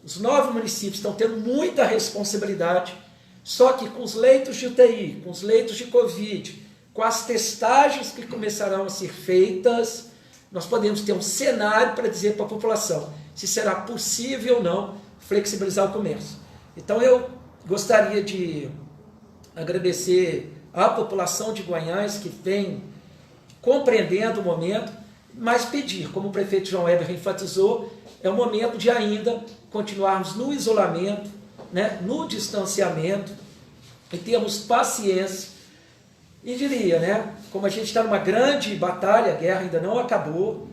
os 9 municípios estão tendo muita responsabilidade, só que com os leitos de UTI, com os leitos de Covid, com as testagens que começarão a ser feitas, nós podemos ter um cenário para dizer para a população se será possível ou não flexibilizar o comércio. Então eu gostaria de agradecer à população de Guanhães que vem compreendendo o momento, mas pedir, como o prefeito João Weber enfatizou, é o momento de ainda continuarmos no isolamento, né, no distanciamento, e termos paciência. E diria, né, como a gente está numa grande batalha, a guerra ainda não acabou,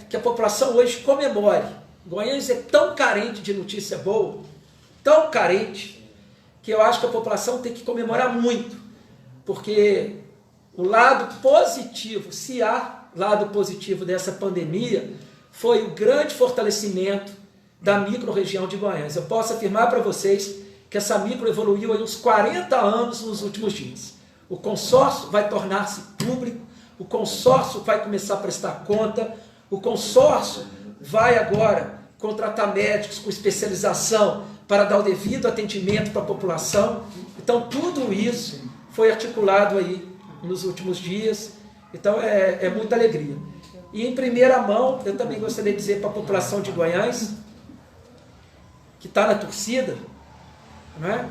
que a população hoje comemore. Guanhães é tão carente de notícia boa, tão carente, que eu acho que a população tem que comemorar muito, porque o lado positivo, se há lado positivo dessa pandemia, foi o grande fortalecimento da micro-região de Guanhães. Eu posso afirmar para vocês que essa micro evoluiu aí uns 40 anos nos últimos dias. O consórcio vai tornar-se público, o consórcio vai começar a prestar conta, o consórcio vai agora contratar médicos com especialização para dar o devido atendimento para a população. Então, tudo isso foi articulado aí nos últimos dias. Então, é muita alegria. E, em primeira mão, eu também gostaria de dizer para a população de Guanhães, que está na torcida, não é?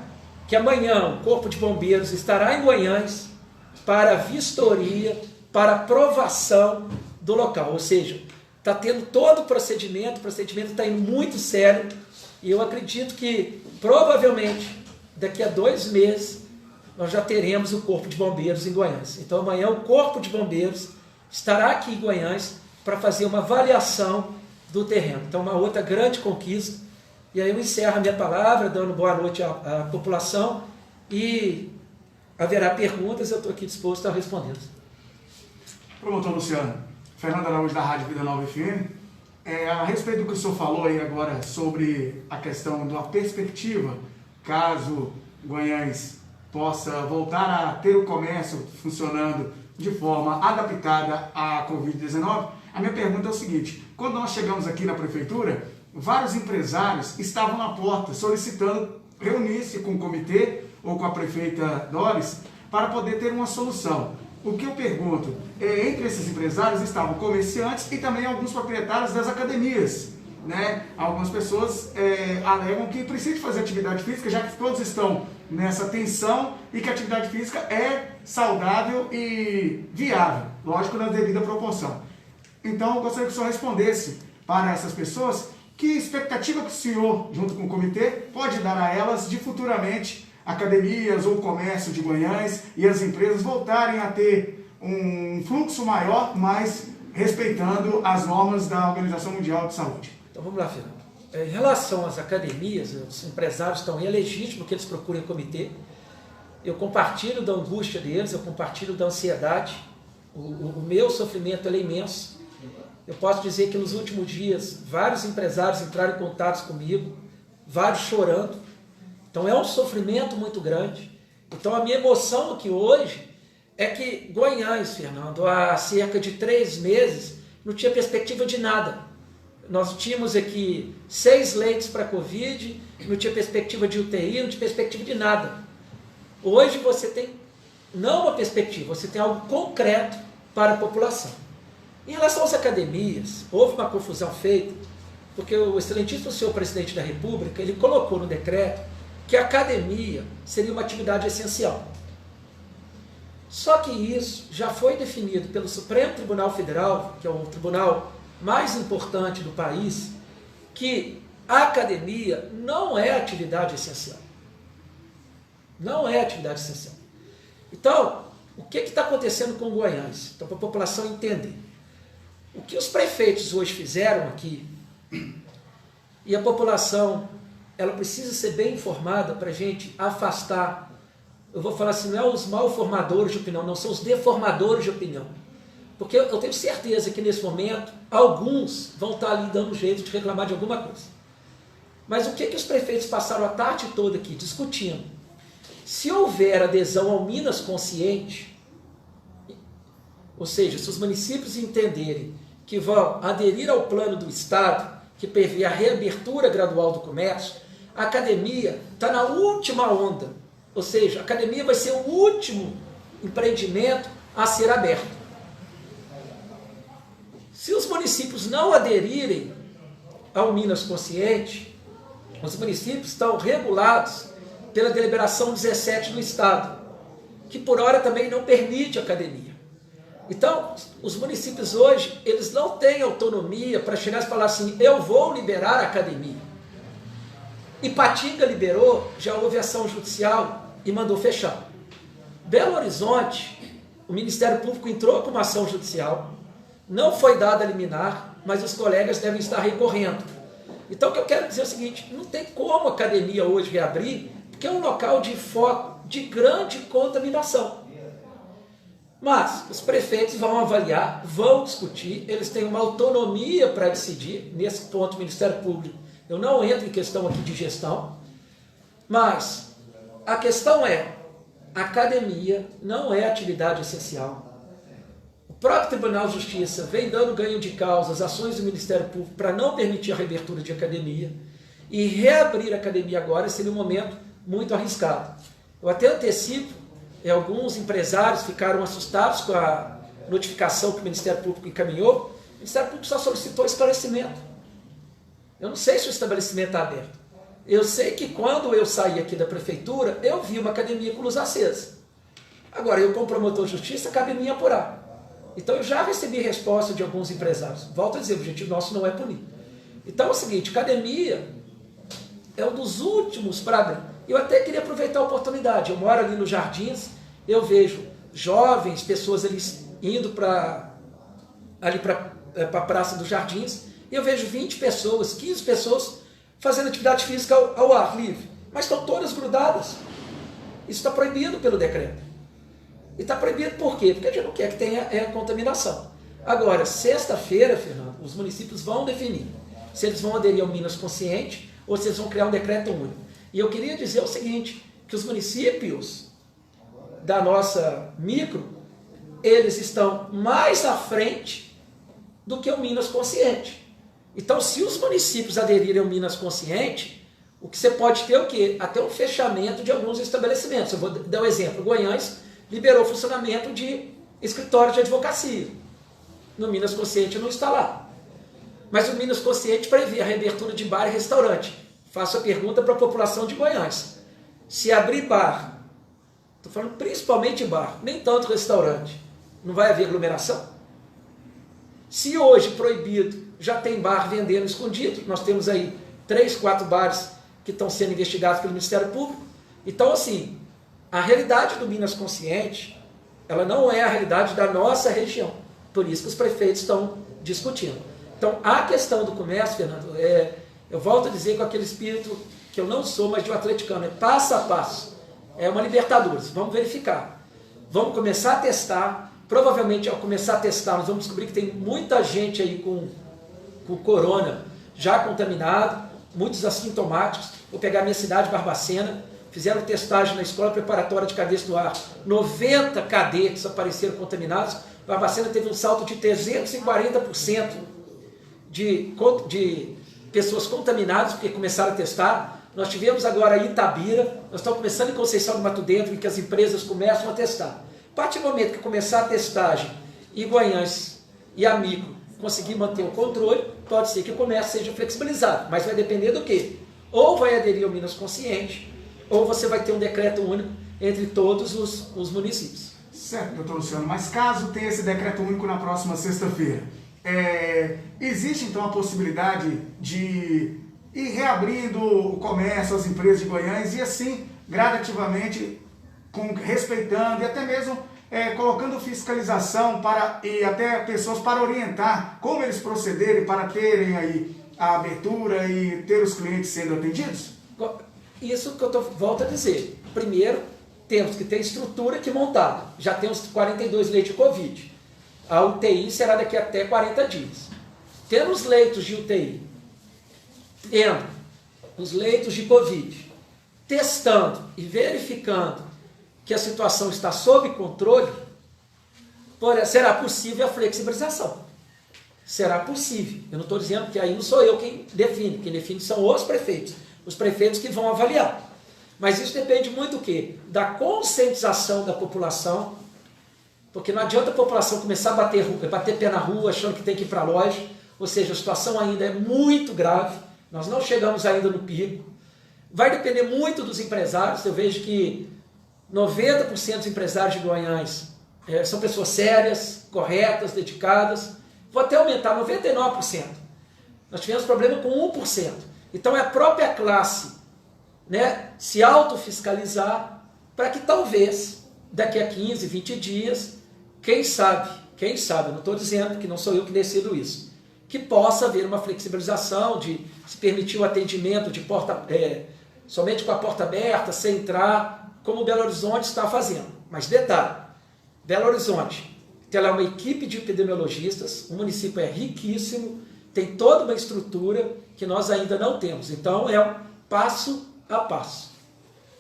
Que amanhã o Corpo de Bombeiros estará em Guanhães para vistoria, para aprovação do local. Ou seja, está tendo todo o procedimento está indo muito sério, e eu acredito que, provavelmente, daqui a 2 meses, nós já teremos o Corpo de Bombeiros em Guanhães. Então, amanhã o Corpo de Bombeiros estará aqui em Guanhães para fazer uma avaliação do terreno. Então, uma outra grande conquista. E aí eu encerro a minha palavra, dando boa noite à população, e haverá perguntas, eu estou aqui disposto a responder. Promotor Luciano, Fernando Araújo da Rádio Vida Nova FM, a respeito do que o senhor falou aí agora sobre a questão da perspectiva, caso Guanhães possa voltar a ter o comércio funcionando de forma adaptada à Covid-19, a minha pergunta é o seguinte: quando nós chegamos aqui na prefeitura, vários empresários estavam na porta solicitando reunir-se com o comitê ou com a prefeita Doris para poder ter uma solução. O que eu pergunto, entre esses empresários estavam comerciantes e também alguns proprietários das academias, né? Algumas pessoas alegam que precisa fazer atividade física, já que todos estão nessa tensão e que a atividade física é saudável e viável, lógico, na devida proporção. Então, eu gostaria que o senhor respondesse para essas pessoas que expectativa que o senhor, junto com o comitê, pode dar a elas de futuramente academias ou comércio de Guanhães e as empresas voltarem a ter um fluxo maior, mas respeitando as normas da Organização Mundial de Saúde. Então vamos lá, Fernando. Em relação às academias, os empresários estão aí, é legítimo que eles procurem o comitê. Eu compartilho da angústia deles, eu compartilho da ansiedade. O meu sofrimento é imenso. Eu posso dizer que nos últimos dias, vários empresários entraram em contato comigo, vários chorando. Então é um sofrimento muito grande. Então a minha emoção aqui hoje é que Guanhães, Fernando, há cerca de 3 meses, não tinha perspectiva de nada. Nós tínhamos aqui 6 leitos para Covid, não tinha perspectiva de UTI, não tinha perspectiva de nada. Hoje você tem, não uma perspectiva, você tem algo concreto para a população. Em relação às academias, houve uma confusão feita, porque o excelentíssimo senhor presidente da República, ele colocou no decreto que a academia seria uma atividade essencial. Só que isso já foi definido pelo Supremo Tribunal Federal, que é o tribunal mais importante do país, que a academia não é atividade essencial. Não é atividade essencial. Então, o que está acontecendo com Guanhães? Então, para a população entender. O que os prefeitos hoje fizeram aqui, e a população, ela precisa ser bem informada para a gente afastar, eu vou falar assim, não é os malformadores de opinião, não, são os deformadores de opinião. Porque eu tenho certeza que nesse momento, alguns vão estar ali dando jeito de reclamar de alguma coisa. Mas o que os prefeitos passaram a tarde toda aqui discutindo? Se houver adesão ao Minas Consciente, ou seja, se os municípios entenderem que vão aderir ao plano do Estado, que prevê a reabertura gradual do comércio, a academia está na última onda. Ou seja, a academia vai ser o último empreendimento a ser aberto. Se os municípios não aderirem ao Minas Consciente, os municípios estão regulados pela deliberação 17 do Estado, que por hora também não permite academia. Então, os municípios hoje, eles não têm autonomia para chegar e falar assim, eu vou liberar a academia. Ipatinga liberou, já houve ação judicial e mandou fechar. Belo Horizonte, o Ministério Público entrou com uma ação judicial, não foi dada a liminar, mas os colegas devem estar recorrendo. Então, o que eu quero dizer é o seguinte, não tem como a academia hoje reabrir, porque é um local de foco de grande contaminação. Mas os prefeitos vão avaliar, vão discutir, eles têm uma autonomia para decidir, nesse ponto o Ministério Público, eu não entro em questão aqui de gestão, mas a questão é, a academia não é atividade essencial. O próprio Tribunal de Justiça vem dando ganho de causa às ações do Ministério Público para não permitir a reabertura de academia, e reabrir a academia agora seria um momento muito arriscado. Eu até antecipo, alguns empresários ficaram assustados com a notificação que o Ministério Público encaminhou. O Ministério Público só solicitou esclarecimento. Eu não sei se o estabelecimento está aberto. Eu sei que quando eu saí aqui da prefeitura, eu vi uma academia com luz acesa. Agora, eu como promotor de justiça, cabe a mim apurar. Então, eu já recebi resposta de alguns empresários. Volto a dizer, o objetivo nosso não é punir. Então, é o seguinte, academia é um dos últimos para abrir. Eu até queria aproveitar a oportunidade. Eu moro ali nos Jardins, eu vejo jovens, pessoas ali indo para a Praça dos Jardins, e eu vejo 20 pessoas, 15 pessoas fazendo atividade física ao ar livre, mas estão todas grudadas. Isso está proibido pelo decreto. E está proibido por quê? Porque a gente não quer que tenha contaminação. Agora, sexta-feira, Fernando, os municípios vão definir se eles vão aderir ao Minas Consciente ou se eles vão criar um decreto único. E eu queria dizer o seguinte, que os municípios da nossa micro, eles estão mais à frente do que o Minas Consciente. Então, se os municípios aderirem ao Minas Consciente, o que você pode ter é o quê? Até o fechamento de alguns estabelecimentos. Eu vou dar um exemplo. Goiás liberou o funcionamento de escritórios de advocacia. No Minas Consciente não está lá. Mas o Minas Consciente prevê a reabertura de bar e restaurante. Faço a pergunta para a população de Goiás. Se abrir bar, estou falando principalmente bar, nem tanto restaurante, não vai haver aglomeração? Se hoje proibido, já tem bar vendendo escondido, nós temos aí 3, 4 bares que estão sendo investigados pelo Ministério Público. Então, assim, a realidade do Minas Consciente, ela não é a realidade da nossa região. Por isso que os prefeitos estão discutindo. Então, a questão do comércio, Fernando, eu volto a dizer com aquele espírito que eu não sou, mas de um atleticano, é passo a passo. É uma Libertadores, vamos verificar. Vamos começar a testar. Provavelmente, ao começar a testar, nós vamos descobrir que tem muita gente aí com corona já contaminado, muitos assintomáticos. Vou pegar a minha cidade, Barbacena, fizeram testagem na Escola Preparatória de Cadetes do Ar. 90 cadetes apareceram contaminados. Barbacena teve um salto de 340% de pessoas contaminadas, porque começaram a testar. Nós tivemos agora Itabira, nós estamos começando em Conceição do Mato Dentro, em que as empresas começam a testar. A partir do momento que começar a testagem e Guanhães e a micro conseguir manter o controle, pode ser que o comércio seja flexibilizado, mas vai depender do quê? Ou vai aderir ao Minas Consciente, ou você vai ter um decreto único entre todos os municípios. Certo, doutor Luciano, mas caso tenha esse decreto único na próxima sexta-feira, existe então a possibilidade de ir reabrindo o comércio, as empresas de Goiás e assim, gradativamente, respeitando e até mesmo colocando fiscalização e até pessoas para orientar como eles procederem para terem aí a abertura e ter os clientes sendo atendidos? Isso que eu volto a dizer. Primeiro, temos que ter estrutura aqui montada. Já temos 42 leitos de Covid. A UTI será daqui até 40 dias. Tendo os leitos de UTI, tendo os leitos de Covid, testando e verificando que a situação está sob controle, será possível a flexibilização. Será possível. Eu não estou dizendo que aí não sou eu quem define são os prefeitos que vão avaliar. Mas isso depende muito do quê? Da conscientização da população, porque não adianta a população começar a bater pé na rua achando que tem que ir para a loja, ou seja, a situação ainda é muito grave, nós não chegamos ainda no pico. Vai depender muito dos empresários. Eu vejo que 90% dos empresários de Guanhães são pessoas sérias, corretas, dedicadas. Vou até aumentar, 99%. Nós tivemos problema com 1%. Então é a própria classe, né, se autofiscalizar para que talvez daqui a 15, 20 dias, quem sabe, eu não estou dizendo que não sou eu que decido isso, que possa haver uma flexibilização de se permitir o atendimento de somente com a porta aberta, sem entrar, como Belo Horizonte está fazendo. Mas detalhe, Belo Horizonte terá uma equipe de epidemiologistas, o município é riquíssimo, tem toda uma estrutura que nós ainda não temos. Então é um passo a passo.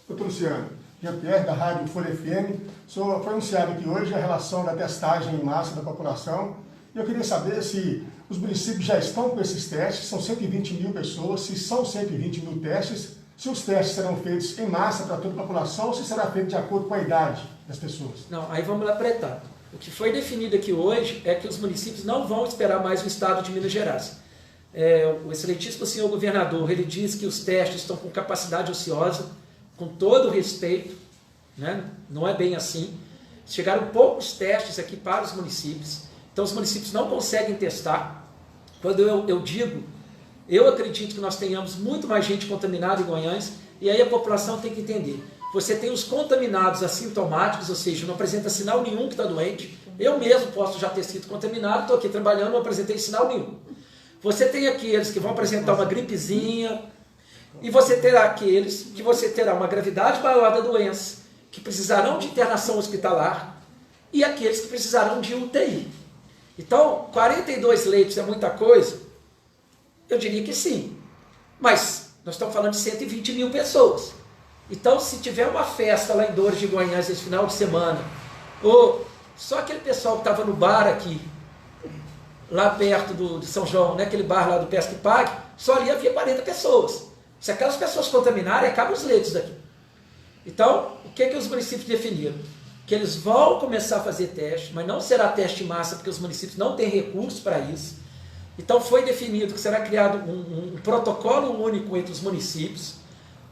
Doutor Luciano, Jean-Pierre, da Rádio Folha FM, foi anunciado aqui hoje a relação da testagem em massa da população. E eu queria saber se os municípios já estão com esses testes, são 120 mil pessoas, se são 120 mil testes, se os testes serão feitos em massa para toda a população ou se será feito de acordo com a idade das pessoas. Não, aí vamos lá para a etapa. O que foi definido aqui hoje é que os municípios não vão esperar mais o estado de Minas Gerais. O excelentíssimo senhor governador, ele diz que os testes estão com capacidade ociosa, com todo o respeito, né? Não é bem assim. Chegaram poucos testes aqui para os municípios, então os municípios não conseguem testar. Quando eu digo, eu acredito que nós tenhamos muito mais gente contaminada em Guanhães, e aí a população tem que entender. Você tem os contaminados assintomáticos, ou seja, não apresenta sinal nenhum que está doente. Eu mesmo posso já ter sido contaminado, estou aqui trabalhando, não apresentei sinal nenhum. Você tem aqueles que vão apresentar uma gripezinha, e você terá aqueles que você terá uma gravidade maior da doença, que precisarão de internação hospitalar, e aqueles que precisarão de UTI. Então, 42 leitos é muita coisa? Eu diria que sim, mas nós estamos falando de 120 mil pessoas. Então, se tiver uma festa lá em Dores de Guanhães esse final de semana, ou só aquele pessoal que estava no bar aqui, lá perto de São João, né, aquele bar lá do Pesca e Pague, só ali havia 40 pessoas. Se aquelas pessoas contaminarem, acabam os leitos daqui. Então, o que os municípios definiram? Que eles vão começar a fazer teste, mas não será teste em massa, porque os municípios não têm recursos para isso. Então, foi definido que será criado um protocolo único entre os municípios.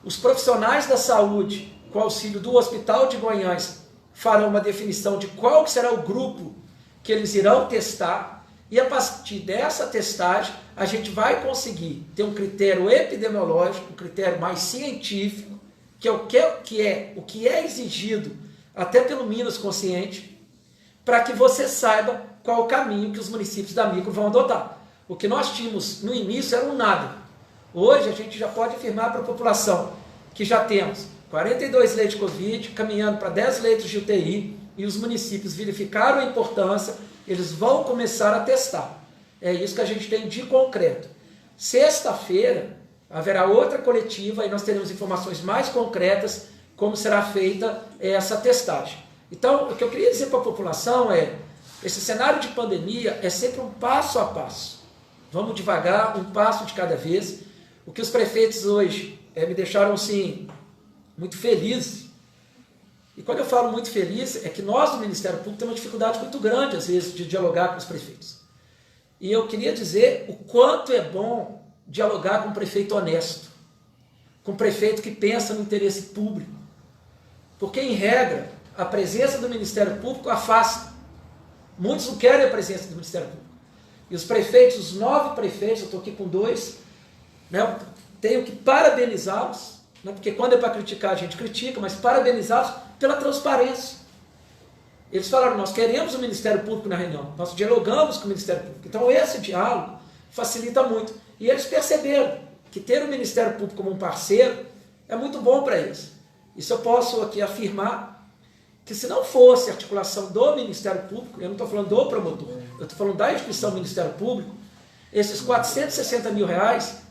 Os profissionais da saúde, com auxílio do Hospital de Guanhães, farão uma definição de qual será o grupo que eles irão testar, e a partir dessa testagem, a gente vai conseguir ter um critério epidemiológico, um critério mais científico, que é o que é exigido até pelo Minas Consciente, para que você saiba qual o caminho que os municípios da micro vão adotar. O que nós tínhamos no início era um nada. Hoje a gente já pode afirmar para a população que já temos 42 leitos de Covid, caminhando para 10 leitos de UTI, e os municípios verificaram a importância, eles vão começar a testar. É isso que a gente tem de concreto. Sexta-feira haverá outra coletiva e nós teremos informações mais concretas como será feita essa testagem. Então, o que eu queria dizer para a população é, esse cenário de pandemia é sempre um passo a passo. Vamos devagar, um passo de cada vez. O que os prefeitos hoje me deixaram assim, muito felizes. E quando eu falo muito feliz, é que nós do Ministério Público temos uma dificuldade muito grande, às vezes, de dialogar com os prefeitos. E eu queria dizer o quanto é bom dialogar com um prefeito honesto, com um prefeito que pensa no interesse público. Porque, em regra, a presença do Ministério Público afasta. Muitos não querem a presença do Ministério Público. E os prefeitos, os 9 prefeitos, eu estou aqui com 2, né, tenho que parabenizá-los, né, porque quando é para criticar, a gente critica, mas parabenizá-los pela transparência. Eles falaram, nós queremos o Ministério Público na reunião, nós dialogamos com o Ministério Público. Então esse diálogo facilita muito. E eles perceberam que ter o Ministério Público como um parceiro é muito bom para eles. Isso eu posso aqui afirmar. que se não fosse a articulação do Ministério Público, eu não estou falando do promotor, eu estou falando da instituição Ministério Público, esses R$460 mil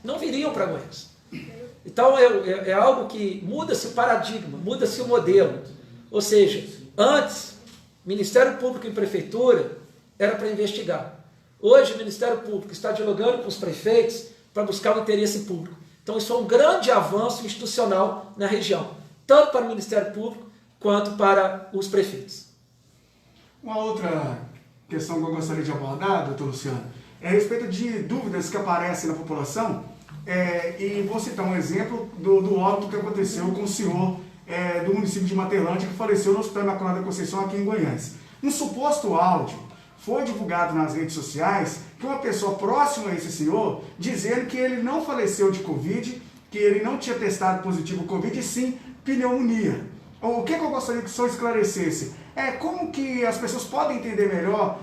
não viriam para Goiás. Então é algo que muda-se o paradigma, muda-se o modelo. Ou seja, antes, Ministério Público e Prefeitura era para investigar. Hoje o Ministério Público está dialogando com os prefeitos para buscar o interesse público. Então isso é um grande avanço institucional na região, tanto para o Ministério Público quanto para os prefeitos. Uma outra questão que eu gostaria de abordar, doutor Luciano, é a respeito de dúvidas que aparecem na população, e vou citar um exemplo do óbito que aconteceu com o senhor do município de Materlândia, que faleceu no Hospital Imaculada Conceição aqui em Goiás. Um suposto áudio foi divulgado nas redes sociais que uma pessoa próxima a esse senhor, dizendo que ele não faleceu de Covid, que ele não tinha testado positivo Covid, e sim pneumonia. O que eu gostaria que o senhor esclarecesse? Como que as pessoas podem entender melhor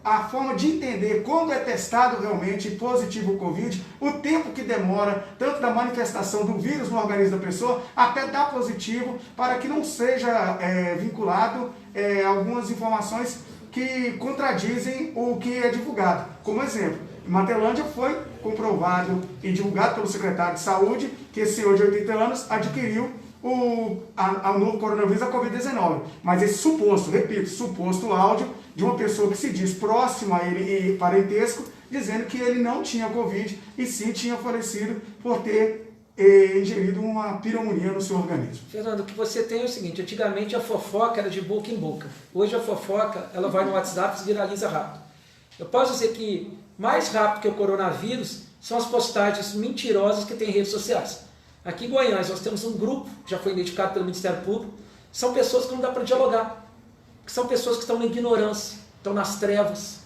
a forma de entender quando é testado realmente positivo o Covid, o tempo que demora, tanto da manifestação do vírus no organismo da pessoa, até dar positivo, para que não seja vinculado algumas informações que contradizem o que é divulgado. Como exemplo, em Materlândia foi comprovado e divulgado pelo secretário de Saúde que esse senhor de 80 anos adquiriu o novo coronavírus, a Covid-19. Mas esse suposto, repito, suposto áudio de uma pessoa que se diz próxima a ele e parentesco, dizendo que ele não tinha Covid e sim tinha falecido por ter ingerido uma pneumonia no seu organismo. Fernando, o que você tem é o seguinte: antigamente a fofoca era de boca em boca. Hoje a fofoca, ela vai no WhatsApp e se viraliza rápido. Eu posso dizer que mais rápido que o coronavírus são as postagens mentirosas que tem em redes sociais. Aqui em Goiás nós temos um grupo, que já foi identificado pelo Ministério Público, são pessoas que não dá para dialogar, que são pessoas que estão na ignorância, estão nas trevas,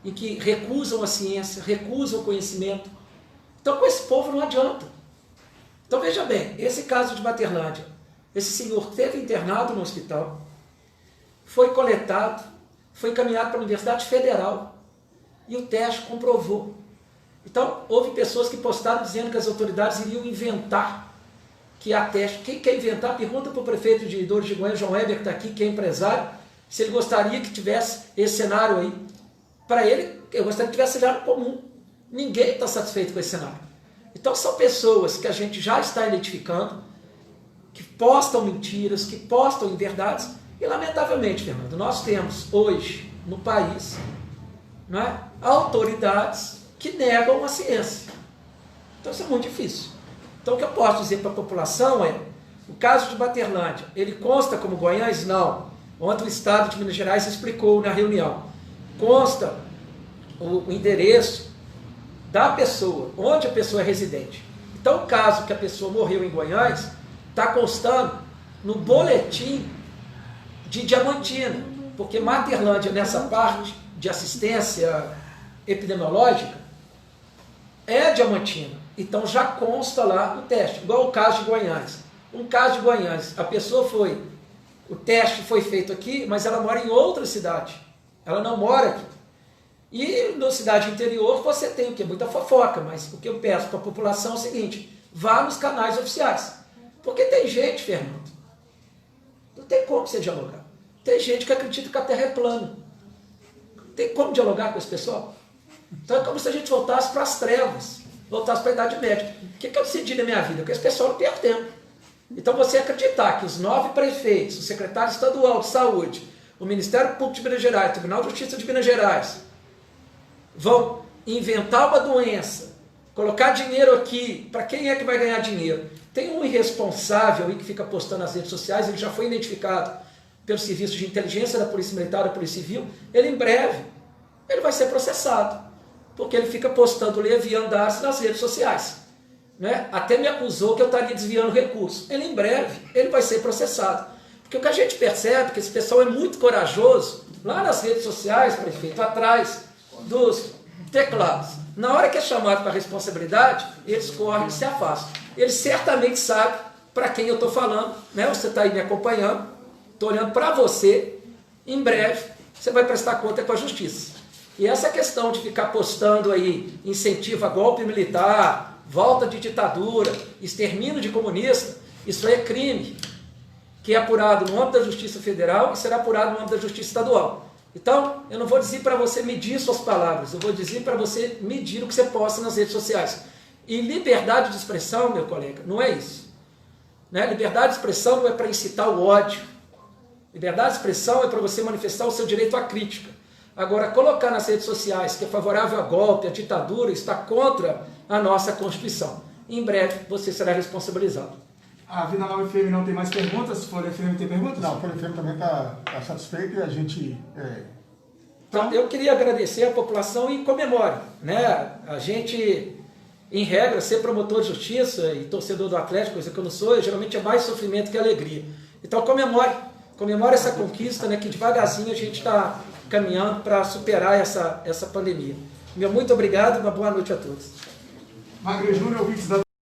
e que recusam a ciência, recusam o conhecimento. Então com esse povo não adianta. Então veja bem, esse caso de Materlândia, esse senhor teve internado no hospital, foi coletado, foi encaminhado para a Universidade Federal e o teste comprovou. Então houve pessoas que postaram dizendo que as autoridades iriam inventar que há teste. Quem quer inventar, pergunta para o prefeito de Dores de Goiânia, João Weber, que está aqui, que é empresário, se ele gostaria que tivesse esse cenário aí. Para ele, eu gostaria que tivesse cenário comum. Ninguém está satisfeito com esse cenário. Então são pessoas que a gente já está identificando, que postam mentiras, que postam inverdades, e lamentavelmente, Fernando, nós temos hoje no país, não é, autoridades que negam a ciência. Então isso é muito difícil. Então o que eu posso dizer para a população é, o caso de Materlândia, ele consta como Goiás? Não. Ontem o Estado de Minas Gerais explicou na reunião. Consta o endereço da pessoa, onde a pessoa é residente. Então o caso que a pessoa morreu em Goiás está constando no boletim de Diamantina, porque Materlândia, nessa parte de assistência epidemiológica, é Diamantina. Então já consta lá o teste, igual o caso de Goiás. Um caso de Goiás, a pessoa o teste foi feito aqui, mas ela mora em outra cidade. Ela não mora aqui. E na cidade interior você tem o quê? Muita fofoca, mas o que eu peço para a população é o seguinte: vá nos canais oficiais. Porque tem gente, Fernando, não tem como você dialogar. Tem gente que acredita que a Terra é plana. Tem como dialogar com esse pessoal? Então é como se a gente voltasse para as trevas, voltasse para a Idade Média. O que eu decidi na minha vida? Que esse pessoal não perde tempo. Então você acreditar que os 9 prefeitos, o secretário estadual de saúde, o Ministério Público de Minas Gerais, o Tribunal de Justiça de Minas Gerais, vão inventar uma doença, colocar dinheiro aqui, para quem é que vai ganhar dinheiro? Tem um irresponsável aí que fica postando nas redes sociais, ele já foi identificado pelo Serviço de Inteligência da Polícia Militar, da Polícia Civil, ele em breve, ele vai ser processado, porque ele fica postando leviandades nas redes sociais. Né? Até me acusou que eu estaria desviando recursos. Ele em breve, ele vai ser processado. Porque o que a gente percebe é que esse pessoal é muito corajoso, lá nas redes sociais, prefeito, atrás dos teclados. Na hora que é chamado para responsabilidade, eles correm e se afastam. Eles certamente sabem para quem eu estou falando, né? Você está aí me acompanhando, estou olhando para você, em breve você vai prestar conta com a justiça. E essa questão de ficar postando aí incentivo a golpe militar, volta de ditadura, extermínio de comunista, isso aí é crime. que é apurado no âmbito da Justiça Federal e será apurado no âmbito da Justiça Estadual. Então, eu não vou dizer para você medir suas palavras, eu vou dizer para você medir o que você posta nas redes sociais. E liberdade de expressão, meu colega, não é isso. Né? Liberdade de expressão não é para incitar o ódio. Liberdade de expressão é para você manifestar o seu direito à crítica. Agora, colocar nas redes sociais que é favorável a golpe, a ditadura, está contra a nossa Constituição. Em breve, você será responsabilizado. A Vida Nova FM não tem mais perguntas? Folha FM tem perguntas? Não, o Folha FM também está satisfeito e a gente... Então, eu queria agradecer a população e comemore. Né? A gente, em regra, ser promotor de justiça e torcedor do Atlético, coisa que eu não sou, geralmente é mais sofrimento que alegria. Então, comemore essa conquista, né, que devagarzinho a gente está caminhando para superar essa pandemia. Meu muito obrigado e uma boa noite a todos. Wagner Júnior, ouvintes da